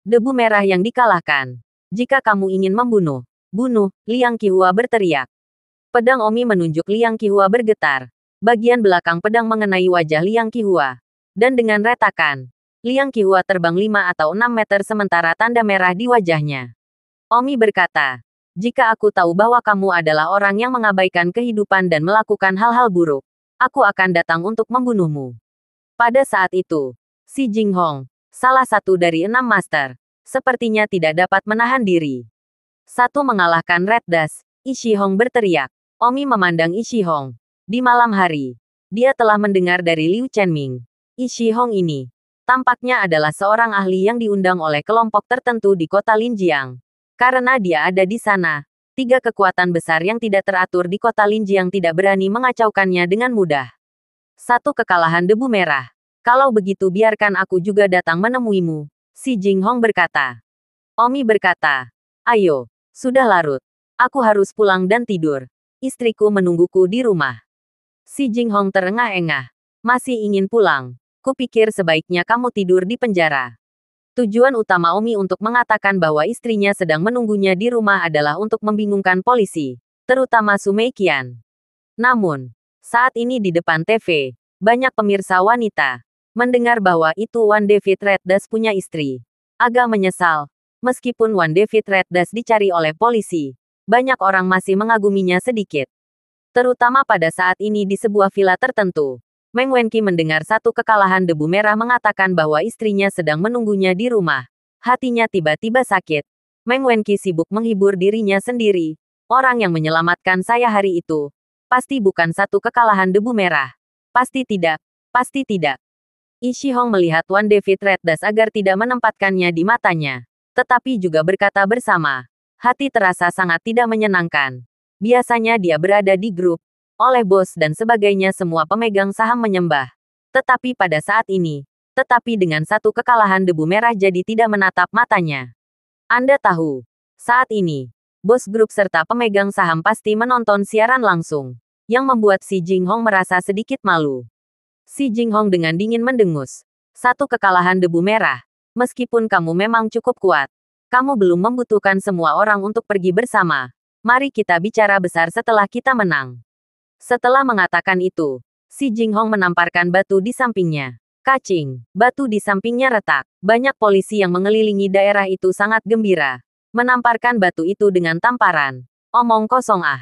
B: Debu merah yang dikalahkan. Jika kamu ingin membunuh, bunuh, Liang Qihua berteriak. Pedang Omi menunjuk Liang Qihua bergetar. Bagian belakang pedang mengenai wajah Liang Qihua. Dan dengan retakan, Liang Qihua terbang 5 atau 6 meter sementara tanda merah di wajahnya. Omi berkata, jika aku tahu bahwa kamu adalah orang yang mengabaikan kehidupan dan melakukan hal-hal buruk, aku akan datang untuk membunuhmu. Pada saat itu, Si Jinghong, salah satu dari 6 master, sepertinya tidak dapat menahan diri. Satu mengalahkan Red Dust, Ishihong berteriak. Omi memandang Ishihong. Di malam hari, dia telah mendengar dari Liu Chenming. Ishihong ini, tampaknya adalah seorang ahli yang diundang oleh kelompok tertentu di kota Linjiang. Karena dia ada di sana, 3 kekuatan besar yang tidak teratur di kota Linjiang tidak berani mengacaukannya dengan mudah. Satu kekalahan debu merah. Kalau begitu biarkan aku juga datang menemuimu, Si Jinghong berkata. Omi berkata, ayo, sudah larut. Aku harus pulang dan tidur. Istriku menungguku di rumah. Si Jinghong terengah-engah. Masih ingin pulang. Kupikir sebaiknya kamu tidur di penjara. Tujuan utama Omi untuk mengatakan bahwa istrinya sedang menunggunya di rumah adalah untuk membingungkan polisi, terutama Sumei Qian. Namun, saat ini di depan TV, banyak pemirsa wanita mendengar bahwa itu Wan David Red Dust punya istri. Agak menyesal. Meskipun One David Red Dust dicari oleh polisi, banyak orang masih mengaguminya sedikit. Terutama pada saat ini di sebuah villa tertentu. Meng Wenqi mendengar satu kekalahan debu merah mengatakan bahwa istrinya sedang menunggunya di rumah. Hatinya tiba-tiba sakit. Meng Wenqi sibuk menghibur dirinya sendiri. Orang yang menyelamatkan saya hari itu, pasti bukan satu kekalahan debu merah. Pasti tidak. Pasti tidak. Ishi Hong melihat One David Red Dust agar tidak menempatkannya di matanya. Tetapi juga berkata bersama. Hati terasa sangat tidak menyenangkan. Biasanya dia berada di grup. Oleh bos dan sebagainya semua pemegang saham menyembah. Tetapi pada saat ini, tetapi dengan satu kekalahan debu merah jadi tidak menatap matanya. Anda tahu, saat ini, bos grup serta pemegang saham pasti menonton siaran langsung. Yang membuat Si Jinghong merasa sedikit malu. Si Jinghong dengan dingin mendengus. Satu kekalahan debu merah. Meskipun kamu memang cukup kuat, kamu belum membutuhkan semua orang untuk pergi bersama. Mari kita bicara besar setelah kita menang. Setelah mengatakan itu, Si Jinghong menamparkan batu di sampingnya. Kacing, batu di sampingnya retak. Banyak polisi yang mengelilingi daerah itu sangat gembira. Menamparkan batu itu dengan tamparan. Omong kosong ah.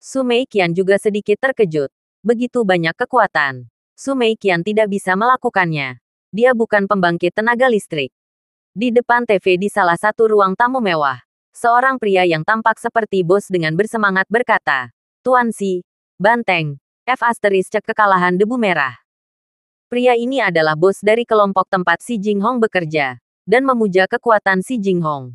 B: Su Meiqian juga sedikit terkejut. Begitu banyak kekuatan. Su Meiqian tidak bisa melakukannya. Dia bukan pembangkit tenaga listrik. Di depan TV di salah satu ruang tamu mewah, seorang pria yang tampak seperti bos dengan bersemangat berkata, Tuan Si, Banteng, F** cek kekalahan debu merah. Pria ini adalah bos dari kelompok tempat Si Jinghong bekerja, dan memuja kekuatan Si Jinghong.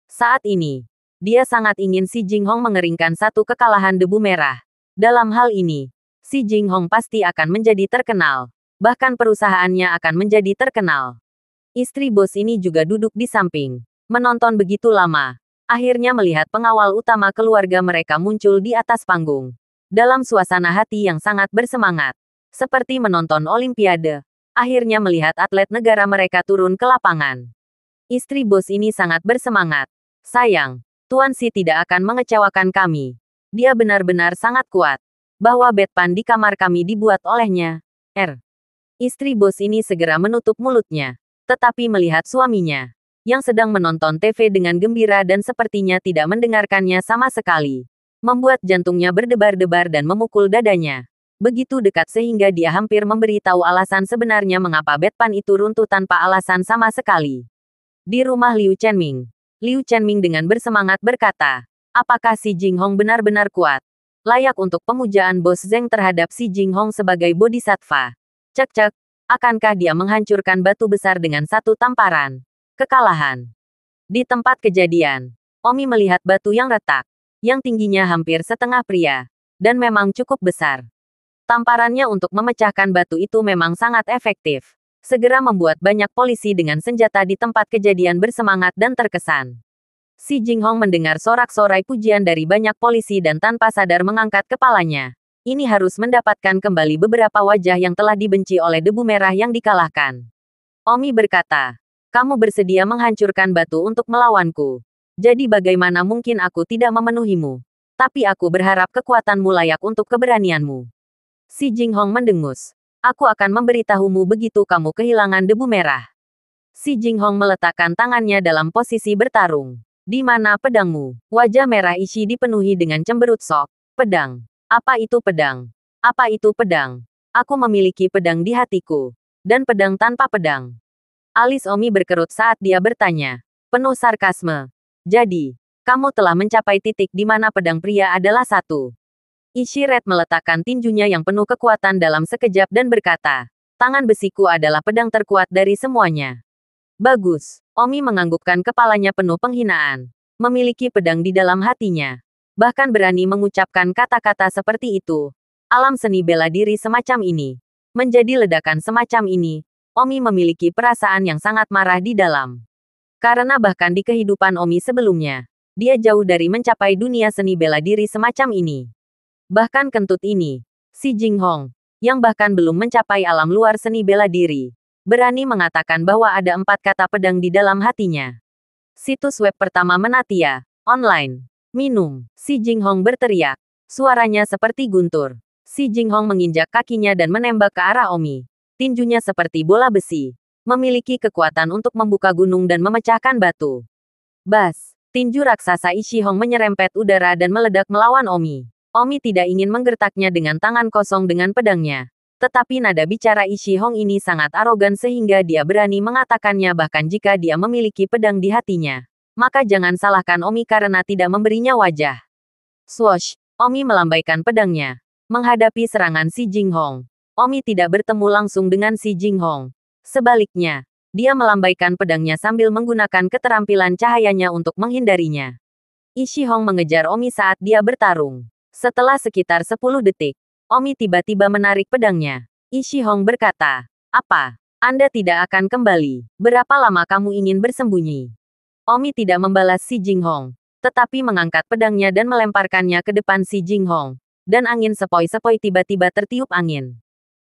B: Saat ini, dia sangat ingin Si Jinghong mengeringkan satu kekalahan debu merah. Dalam hal ini, Si Jinghong pasti akan menjadi terkenal. Bahkan perusahaannya akan menjadi terkenal. Istri bos ini juga duduk di samping, menonton begitu lama. Akhirnya melihat pengawal utama keluarga mereka muncul di atas panggung. Dalam suasana hati yang sangat bersemangat. Seperti menonton Olimpiade. Akhirnya melihat atlet negara mereka turun ke lapangan. Istri bos ini sangat bersemangat. Sayang, Tuan Si tidak akan mengecewakan kami. Dia benar-benar sangat kuat. Bahwa bedpan di kamar kami dibuat olehnya. Istri bos ini segera menutup mulutnya. Tetapi melihat suaminya, yang sedang menonton TV dengan gembira dan sepertinya tidak mendengarkannya sama sekali. Membuat jantungnya berdebar-debar dan memukul dadanya. Begitu dekat sehingga dia hampir memberitahu alasan sebenarnya mengapa bedpan itu runtuh tanpa alasan sama sekali. Di rumah Liu Chenming dengan bersemangat berkata, apakah Si Jinghong benar-benar kuat? Layak untuk pemujaan bos Zeng terhadap Si Jinghong sebagai bodhisattva. Cek-cek, akankah dia menghancurkan batu besar dengan satu tamparan? Kekalahan. Di tempat kejadian, Omi melihat batu yang retak, yang tingginya hampir setengah pria, dan memang cukup besar. Tamparannya untuk memecahkan batu itu memang sangat efektif. Segera membuat banyak polisi dengan senjata di tempat kejadian bersemangat dan terkesan. Si Jinghong mendengar sorak-sorai pujian dari banyak polisi dan tanpa sadar mengangkat kepalanya. Ini harus mendapatkan kembali beberapa wajah yang telah dibenci oleh debu merah yang dikalahkan. Omi berkata, kamu bersedia menghancurkan batu untuk melawanku. Jadi bagaimana mungkin aku tidak memenuhimu? Tapi aku berharap kekuatanmu layak untuk keberanianmu. Si Jinghong mendengus. Aku akan memberitahumu begitu kamu kehilangan debu merah. Si Jinghong meletakkan tangannya dalam posisi bertarung. Di mana pedangmu? Wajah merah Ishi dipenuhi dengan cemberut sok. Pedang. Apa itu pedang? Apa itu pedang? Aku memiliki pedang di hatiku. Dan pedang tanpa pedang. Alis Omi berkerut saat dia bertanya. Penuh sarkasme. Jadi, kamu telah mencapai titik di mana pedang pria adalah satu. Ishi Red meletakkan tinjunya yang penuh kekuatan dalam sekejap dan berkata, tangan besiku adalah pedang terkuat dari semuanya. Bagus. Omi menganggukkan kepalanya penuh penghinaan. Memiliki pedang di dalam hatinya. Bahkan berani mengucapkan kata-kata seperti itu. Alam seni bela diri semacam ini. Menjadi ledakan semacam ini, Omi memiliki perasaan yang sangat marah di dalam. Karena bahkan di kehidupan Omi sebelumnya, dia jauh dari mencapai dunia seni bela diri semacam ini. Bahkan kentut ini, Si Jinghong, yang bahkan belum mencapai alam luar seni bela diri, berani mengatakan bahwa ada 4 kata pedang di dalam hatinya. Situs web pertama Menatia, online. Minum, Si Jinghong berteriak. Suaranya seperti guntur. Si Jinghong menginjak kakinya dan menembak ke arah Omi. Tinjunya seperti bola besi. Memiliki kekuatan untuk membuka gunung dan memecahkan batu. Bas! Tinju raksasa Ishihong menyerempet udara dan meledak melawan Omi. Omi tidak ingin menggertaknya dengan tangan kosong dengan pedangnya. Tetapi nada bicara Ishihong ini sangat arogan sehingga dia berani mengatakannya bahkan jika dia memiliki pedang di hatinya. Maka jangan salahkan Omi karena tidak memberinya wajah. Swoosh! Omi melambaikan pedangnya. Menghadapi serangan Si Jinghong. Omi tidak bertemu langsung dengan Si Jinghong. Sebaliknya, dia melambaikan pedangnya sambil menggunakan keterampilan cahayanya untuk menghindarinya. Ishihong mengejar Omi saat dia bertarung. Setelah sekitar 10 detik, Omi tiba-tiba menarik pedangnya. Ishihong berkata, "Apa? Anda tidak akan kembali. Berapa lama kamu ingin bersembunyi?" Omi tidak membalas Si Jinghong, tetapi mengangkat pedangnya dan melemparkannya ke depan Si Jinghong. Dan angin sepoi-sepoi tiba-tiba tertiup angin.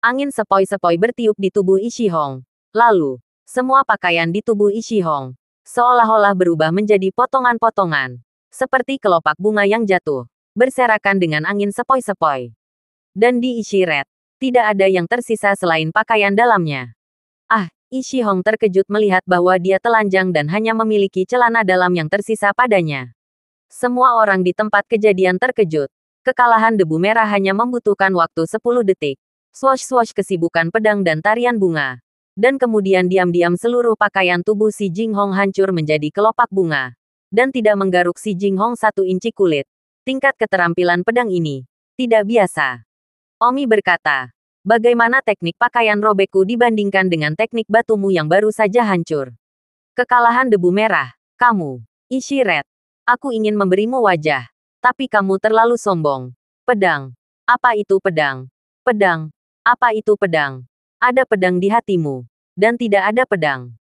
B: Angin sepoi-sepoi bertiup di tubuh Ishihong. Lalu, semua pakaian di tubuh Ishihong seolah-olah berubah menjadi potongan-potongan, seperti kelopak bunga yang jatuh, berserakan dengan angin sepoi-sepoi. Dan di Ishiret, tidak ada yang tersisa selain pakaian dalamnya. Ah, Ishihong terkejut melihat bahwa dia telanjang dan hanya memiliki celana dalam yang tersisa padanya. Semua orang di tempat kejadian terkejut. Kekalahan debu merah hanya membutuhkan waktu 10 detik. Swoosh-swoosh kesibukan pedang dan tarian bunga. Dan kemudian diam-diam seluruh pakaian tubuh Si Jinghong hancur menjadi kelopak bunga. Dan tidak menggaruk Si Jinghong 1 inci kulit. Tingkat keterampilan pedang ini tidak biasa. Omi berkata, "Bagaimana teknik pakaian robekku dibandingkan dengan teknik batumu yang baru saja hancur?" Kekalahan debu merah, kamu, Ishiret. Aku ingin memberimu wajah. Tapi kamu terlalu sombong. Pedang. Apa itu pedang? Pedang. Apa itu pedang? Ada pedang di hatimu, dan tidak ada pedang.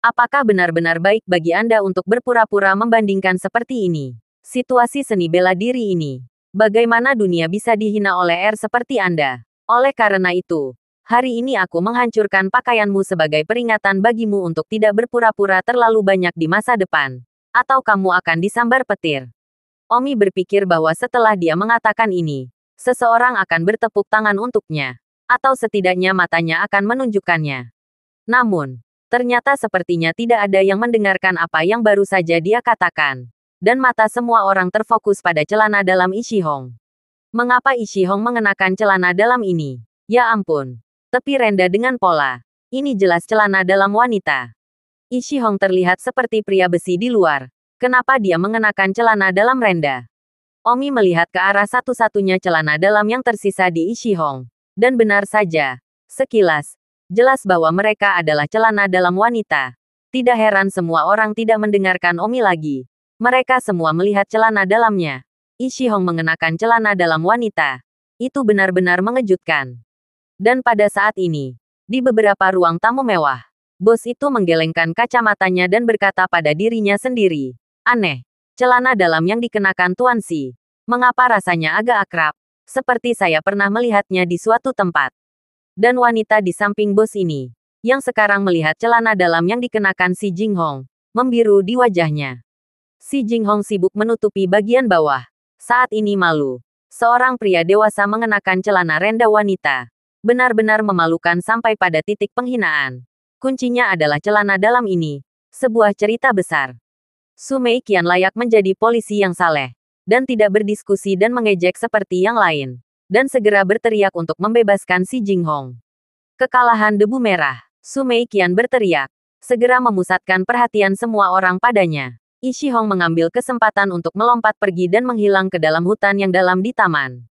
B: Apakah benar-benar baik bagi Anda untuk berpura-pura membandingkan seperti ini? Situasi seni bela diri ini. Bagaimana dunia bisa dihina oleh seperti Anda? Oleh karena itu, hari ini aku menghancurkan pakaianmu sebagai peringatan bagimu untuk tidak berpura-pura terlalu banyak di masa depan. Atau kamu akan disambar petir. Omi berpikir bahwa setelah dia mengatakan ini, seseorang akan bertepuk tangan untuknya. Atau setidaknya matanya akan menunjukkannya. Namun, ternyata sepertinya tidak ada yang mendengarkan apa yang baru saja dia katakan. Dan mata semua orang terfokus pada celana dalam Ishihong. Mengapa Ishihong mengenakan celana dalam ini? Ya ampun. Tepi renda dengan pola. Ini jelas celana dalam wanita. Ishihong terlihat seperti pria besi di luar. Kenapa dia mengenakan celana dalam renda? Omi melihat ke arah satu-satunya celana dalam yang tersisa di Ishihong. Dan benar saja, sekilas, jelas bahwa mereka adalah celana dalam wanita. Tidak heran semua orang tidak mendengarkan Omi lagi. Mereka semua melihat celana dalamnya. Ishihong mengenakan celana dalam wanita. Itu benar-benar mengejutkan. Dan pada saat ini, di beberapa ruang tamu mewah, bos itu menggelengkan kacamatanya dan berkata pada dirinya sendiri, "Aneh, celana dalam yang dikenakan Tuan Si. Mengapa rasanya agak akrab? Seperti saya pernah melihatnya di suatu tempat." Dan wanita di samping bos ini, yang sekarang melihat celana dalam yang dikenakan Si Jinghong, membiru di wajahnya. Si Jinghong sibuk menutupi bagian bawah. Saat ini malu. Seorang pria dewasa mengenakan celana renda wanita. Benar-benar memalukan sampai pada titik penghinaan. Kuncinya adalah celana dalam ini. Sebuah cerita besar. Su Meiqian layak menjadi polisi yang saleh. Dan tidak berdiskusi dan mengejek seperti yang lain. Dan segera berteriak untuk membebaskan Si Jinghong. Kekalahan debu merah. Su Meiqian berteriak. Segera memusatkan perhatian semua orang padanya. Ishihong mengambil kesempatan untuk melompat pergi dan menghilang ke dalam hutan yang dalam di taman.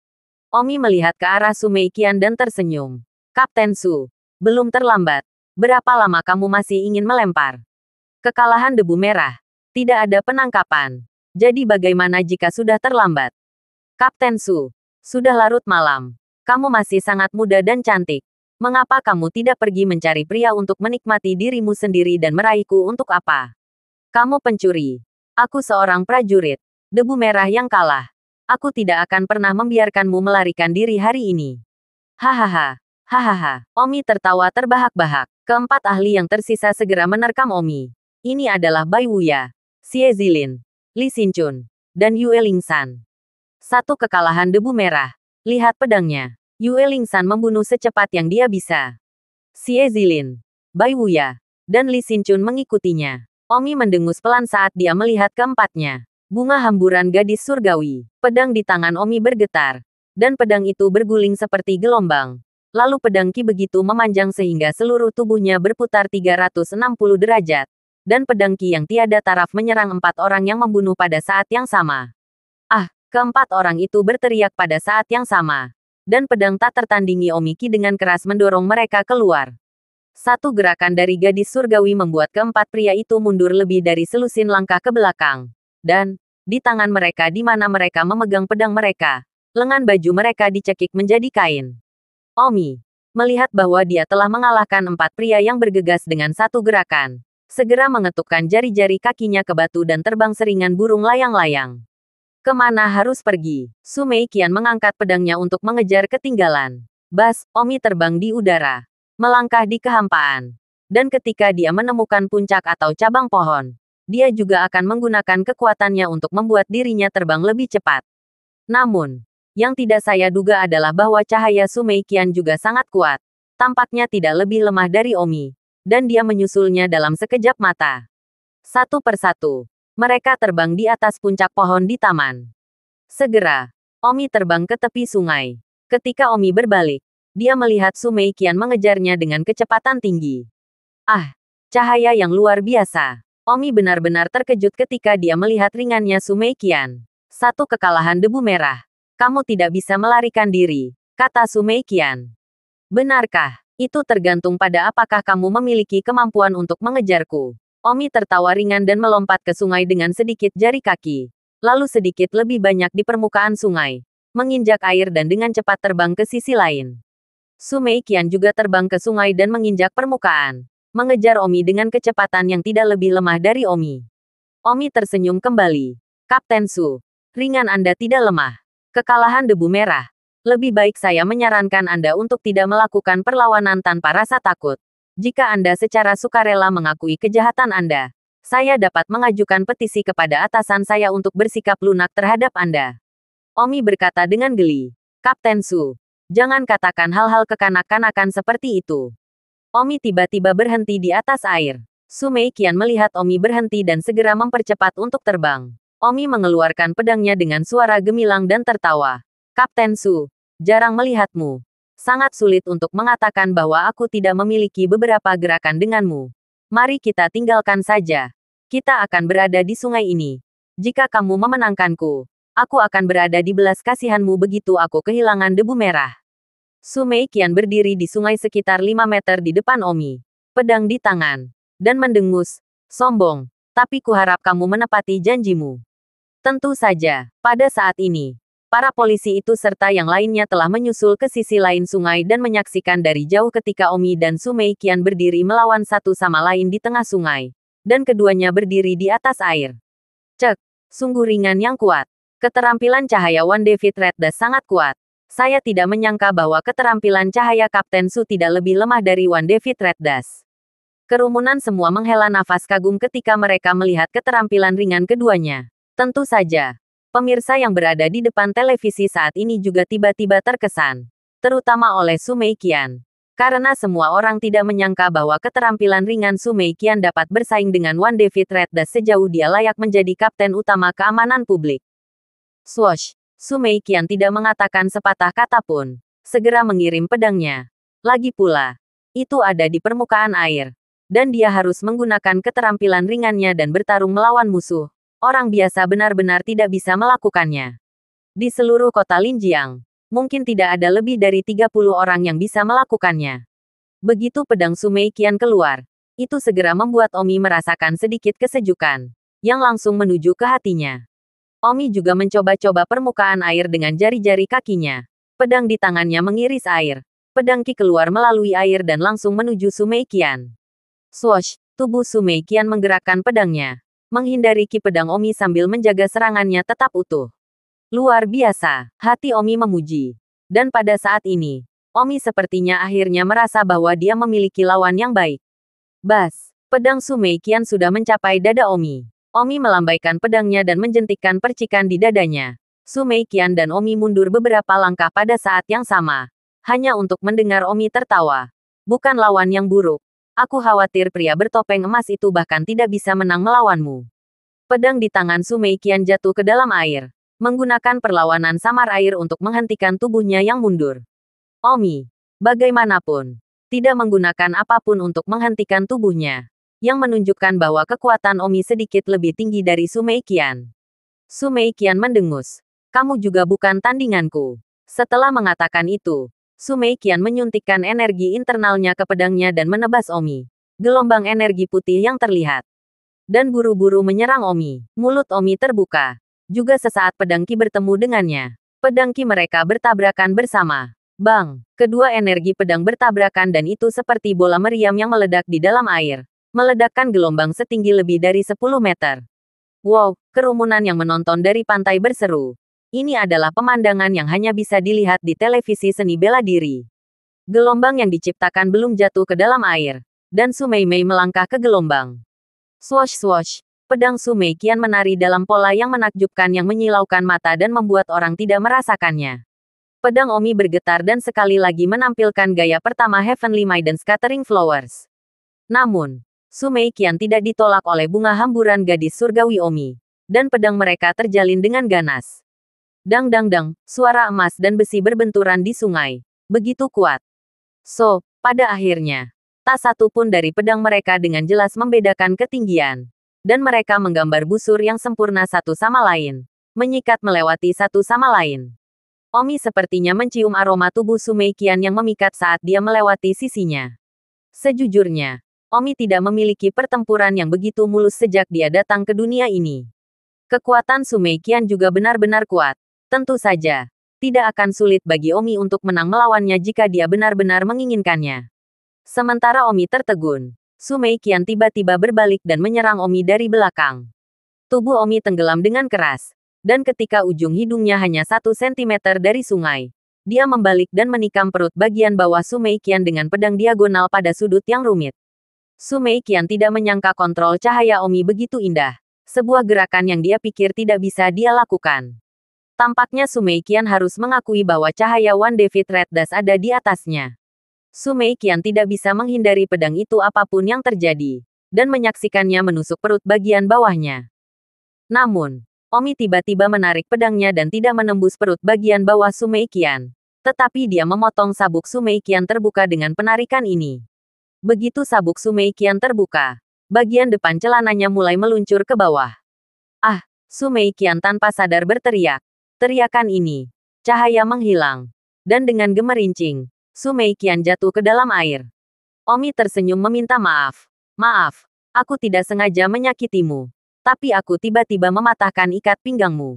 B: Omi melihat ke arah Su Meiqian dan tersenyum. "Kapten Su, belum terlambat. Berapa lama kamu masih ingin melempar?" Kekalahan debu merah. Tidak ada penangkapan. Jadi bagaimana jika sudah terlambat? "Kapten Su, sudah larut malam. Kamu masih sangat muda dan cantik. Mengapa kamu tidak pergi mencari pria untuk menikmati dirimu sendiri dan meraihku untuk apa? Kamu pencuri. Aku seorang prajurit. Debu merah yang kalah. Aku tidak akan pernah membiarkanmu melarikan diri hari ini." Hahaha. Hahaha. Omi tertawa terbahak-bahak. Keempat ahli yang tersisa segera menerkam Omi. Ini adalah Bai Wuya, Xie Zilin, Li Xinchun, dan Yue Lingsan. Satu kekalahan debu merah. Lihat pedangnya. Yue Lingsan membunuh secepat yang dia bisa. Xie Zilin, Bai Wuya, dan Li Xinchun mengikutinya. Omi mendengus pelan saat dia melihat keempatnya. Bunga hamburan gadis surgawi. Pedang di tangan Omi bergetar. Dan pedang itu berguling seperti gelombang. Lalu pedang Ki begitu memanjang sehingga seluruh tubuhnya berputar 360 derajat. Dan pedang Ki yang tiada taraf menyerang 4 orang yang membunuh pada saat yang sama. Ah, keempat orang itu berteriak pada saat yang sama. Dan pedang tak tertandingi Omi Ki dengan keras mendorong mereka keluar. Satu gerakan dari gadis surgawi membuat keempat pria itu mundur lebih dari selusin langkah ke belakang. Dan, di tangan mereka di mana mereka memegang pedang mereka, lengan baju mereka dicekik menjadi kain. Omi, melihat bahwa dia telah mengalahkan 4 pria yang bergegas dengan satu gerakan, segera mengetukkan jari-jari kakinya ke batu dan terbang seringan burung layang-layang. Kemana harus pergi? Su Meiqian mengangkat pedangnya untuk mengejar ketinggalan. Bas, Omi terbang di udara, melangkah di kehampaan. Dan ketika dia menemukan puncak atau cabang pohon, dia juga akan menggunakan kekuatannya untuk membuat dirinya terbang lebih cepat. Namun, yang tidak saya duga adalah bahwa cahaya Su Meiqian juga sangat kuat. Tampaknya tidak lebih lemah dari Omi. Dan dia menyusulnya dalam sekejap mata. Satu persatu, mereka terbang di atas puncak pohon di taman. Segera, Omi terbang ke tepi sungai. Ketika Omi berbalik, dia melihat Su Meiqian mengejarnya dengan kecepatan tinggi. Ah, cahaya yang luar biasa. Omi benar-benar terkejut ketika dia melihat ringannya Su Meiqian. Satu kekalahan debu merah. Kamu tidak bisa melarikan diri, kata Su Meiqian. Benarkah? Itu tergantung pada apakah kamu memiliki kemampuan untuk mengejarku. Omi tertawa ringan dan melompat ke sungai dengan sedikit jari kaki. Lalu sedikit lebih banyak di permukaan sungai. Menginjak air dan dengan cepat terbang ke sisi lain. Su Meiqian juga terbang ke sungai dan menginjak permukaan. Mengejar Omi dengan kecepatan yang tidak lebih lemah dari Omi. Omi tersenyum kembali. Kapten Su, ringan Anda tidak lemah. Kekalahan debu merah. Lebih baik saya menyarankan Anda untuk tidak melakukan perlawanan tanpa rasa takut. Jika Anda secara sukarela mengakui kejahatan Anda, saya dapat mengajukan petisi kepada atasan saya untuk bersikap lunak terhadap Anda. Omi berkata dengan geli. Kapten Su, jangan katakan hal-hal kekanak-kanakan seperti itu. Omi tiba-tiba berhenti di atas air. Su Meiqian melihat Omi berhenti dan segera mempercepat untuk terbang. Omi mengeluarkan pedangnya dengan suara gemilang dan tertawa. Kapten Su, jarang melihatmu. Sangat sulit untuk mengatakan bahwa aku tidak memiliki beberapa gerakan denganmu. Mari kita tinggalkan saja. Kita akan berada di sungai ini. Jika kamu memenangkanku, aku akan berada di belas kasihanmu begitu aku kehilangan debu merah. Su Meiqian berdiri di sungai sekitar 5 meter di depan Omi. Pedang di tangan. Dan mendengus. Sombong. Tapi kuharap kamu menepati janjimu. Tentu saja, pada saat ini, para polisi itu serta yang lainnya telah menyusul ke sisi lain sungai dan menyaksikan dari jauh ketika Omi dan Su Meiqian berdiri melawan satu sama lain di tengah sungai. Dan keduanya berdiri di atas air. Cek, sungguh ringan yang kuat. Keterampilan cahaya One David Red Dust sangat kuat. Saya tidak menyangka bahwa keterampilan cahaya Kapten Su tidak lebih lemah dari One David Red Dust. Kerumunan semua menghela nafas kagum ketika mereka melihat keterampilan ringan keduanya. Tentu saja, pemirsa yang berada di depan televisi saat ini juga tiba-tiba terkesan. Terutama oleh Su Meiqian. Karena semua orang tidak menyangka bahwa keterampilan ringan Su Meiqian dapat bersaing dengan One David Red Dust sejauh dia layak menjadi kapten utama keamanan publik. Swoosh! Su Meiqian tidak mengatakan sepatah kata pun. Segera mengirim pedangnya. Lagi pula, itu ada di permukaan air. Dan dia harus menggunakan keterampilan ringannya dan bertarung melawan musuh. Orang biasa benar-benar tidak bisa melakukannya. Di seluruh kota Linjiang, mungkin tidak ada lebih dari 30 orang yang bisa melakukannya. Begitu pedang Su Meiqian keluar, itu segera membuat Omi merasakan sedikit kesejukan, yang langsung menuju ke hatinya. Omi juga mencoba-coba permukaan air dengan jari-jari kakinya. Pedang di tangannya mengiris air. Pedang Ki keluar melalui air dan langsung menuju Su Meiqian. Swoosh! Tubuh Su Meiqian menggerakkan pedangnya. Menghindari Ki pedang Omi sambil menjaga serangannya tetap utuh. Luar biasa, hati Omi memuji. Dan pada saat ini, Omi sepertinya akhirnya merasa bahwa dia memiliki lawan yang baik. Bas! Pedang Su Meiqian sudah mencapai dada Omi. Omi melambaikan pedangnya dan menjentikkan percikan di dadanya. Su Meiqian dan Omi mundur beberapa langkah pada saat yang sama. Hanya untuk mendengar Omi tertawa. Bukan lawan yang buruk. Aku khawatir pria bertopeng emas itu bahkan tidak bisa menang melawanmu. Pedang di tangan Su Meiqian jatuh ke dalam air, menggunakan perlawanan samar air untuk menghentikan tubuhnya yang mundur. Omi, bagaimanapun, tidak menggunakan apapun untuk menghentikan tubuhnya, yang menunjukkan bahwa kekuatan Omi sedikit lebih tinggi dari Su Meiqian. Su Meiqian mendengus. Kamu juga bukan tandinganku. Setelah mengatakan itu, Su Meiqian menyuntikkan energi internalnya ke pedangnya dan menebas Omi. Gelombang energi putih yang terlihat. Dan buru-buru menyerang Omi. Mulut Omi terbuka. Juga sesaat pedang Qi bertemu dengannya. Pedang Qi mereka bertabrakan bersama. Bang! Kedua energi pedang bertabrakan dan itu seperti bola meriam yang meledak di dalam air. Meledakkan gelombang setinggi lebih dari 10 meter. Wow! Kerumunan yang menonton dari pantai berseru. Ini adalah pemandangan yang hanya bisa dilihat di televisi seni bela diri. Gelombang yang diciptakan belum jatuh ke dalam air. Dan Su Meimei melangkah ke gelombang. Swosh swosh. Pedang Su Meiqian menari dalam pola yang menakjubkan yang menyilaukan mata dan membuat orang tidak merasakannya. Pedang Omi bergetar dan sekali lagi menampilkan gaya pertama Heavenly Maiden Scattering Flowers. Namun, Su Meiqian tidak ditolak oleh bunga hamburan gadis surgawi Omi. Dan pedang mereka terjalin dengan ganas. Dang dang dang, suara emas dan besi berbenturan di sungai. Begitu kuat. So, pada akhirnya, tak satu pun dari pedang mereka dengan jelas membedakan ketinggian. Dan mereka menggambar busur yang sempurna satu sama lain. Menyikat melewati satu sama lain. Omi sepertinya mencium aroma tubuh Su Meiqian yang memikat saat dia melewati sisinya. Sejujurnya, Omi tidak memiliki pertempuran yang begitu mulus sejak dia datang ke dunia ini. Kekuatan Su Meiqian juga benar-benar kuat. Tentu saja, tidak akan sulit bagi Omi untuk menang melawannya jika dia benar-benar menginginkannya. Sementara Omi tertegun, Su Meiqian tiba-tiba berbalik dan menyerang Omi dari belakang. Tubuh Omi tenggelam dengan keras, dan ketika ujung hidungnya hanya 1 sentimeter dari sungai, dia membalik dan menikam perut bagian bawah Su Meiqian dengan pedang diagonal pada sudut yang rumit. Su Meiqian tidak menyangka kontrol cahaya Omi begitu indah, sebuah gerakan yang dia pikir tidak bisa dia lakukan. Tampaknya Su Meiqian harus mengakui bahwa cahaya One David Red Dust ada di atasnya. Su Meiqian tidak bisa menghindari pedang itu apapun yang terjadi, dan menyaksikannya menusuk perut bagian bawahnya. Namun, Omi tiba-tiba menarik pedangnya dan tidak menembus perut bagian bawah Su Meiqian. Tetapi dia memotong sabuk Su Meiqian terbuka dengan penarikan ini. Begitu sabuk Su Meiqian terbuka, bagian depan celananya mulai meluncur ke bawah. Ah! Su Meiqian tanpa sadar berteriak. Teriakan ini. Cahaya menghilang. Dan dengan gemerincing, Su Meiqian jatuh ke dalam air. Omi tersenyum meminta maaf. Maaf, aku tidak sengaja menyakitimu. Tapi aku tiba-tiba mematahkan ikat pinggangmu.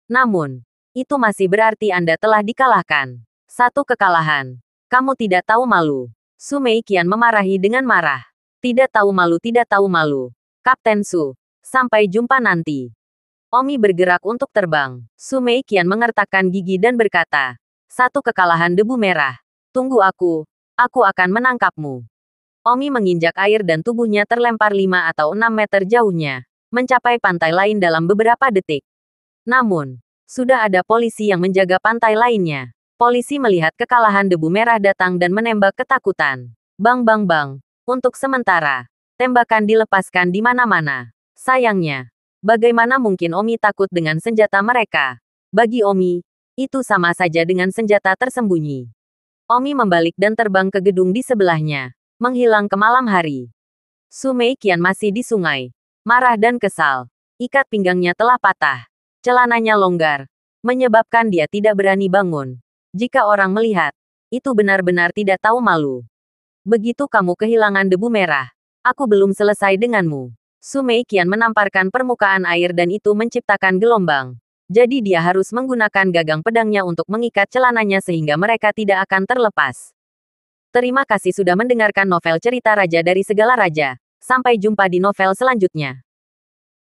B: Namun, itu masih berarti Anda telah dikalahkan. Satu kekalahan. Kamu tidak tahu malu. Su Meiqian memarahi dengan marah. Tidak tahu malu, tidak tahu malu. Kapten Su. Sampai jumpa nanti. Omi bergerak untuk terbang. Su Meiqian mengertakkan gigi dan berkata, satu kekalahan debu merah. Tunggu aku akan menangkapmu. Omi menginjak air dan tubuhnya terlempar 5 atau 6 meter jauhnya, mencapai pantai lain dalam beberapa detik. Namun, sudah ada polisi yang menjaga pantai lainnya. Polisi melihat kekalahan debu merah datang dan menembak ketakutan. Bang bang bang. Untuk sementara, tembakan dilepaskan di mana-mana. Sayangnya, bagaimana mungkin Omi takut dengan senjata mereka? Bagi Omi, itu sama saja dengan senjata tersembunyi. Omi membalik dan terbang ke gedung di sebelahnya, menghilang ke malam hari. Su Meiqian masih di sungai, marah dan kesal. Ikat pinggangnya telah patah. Celananya longgar, menyebabkan dia tidak berani bangun. Jika orang melihat, itu benar-benar tidak tahu malu. Begitu kamu kehilangan debu merah, aku belum selesai denganmu. Su Meiqian menamparkan permukaan air dan itu menciptakan gelombang. Jadi dia harus menggunakan gagang pedangnya untuk mengikat celananya sehingga mereka tidak akan terlepas. Terima kasih sudah mendengarkan novel cerita Raja dari Segala Raja. Sampai jumpa di novel selanjutnya.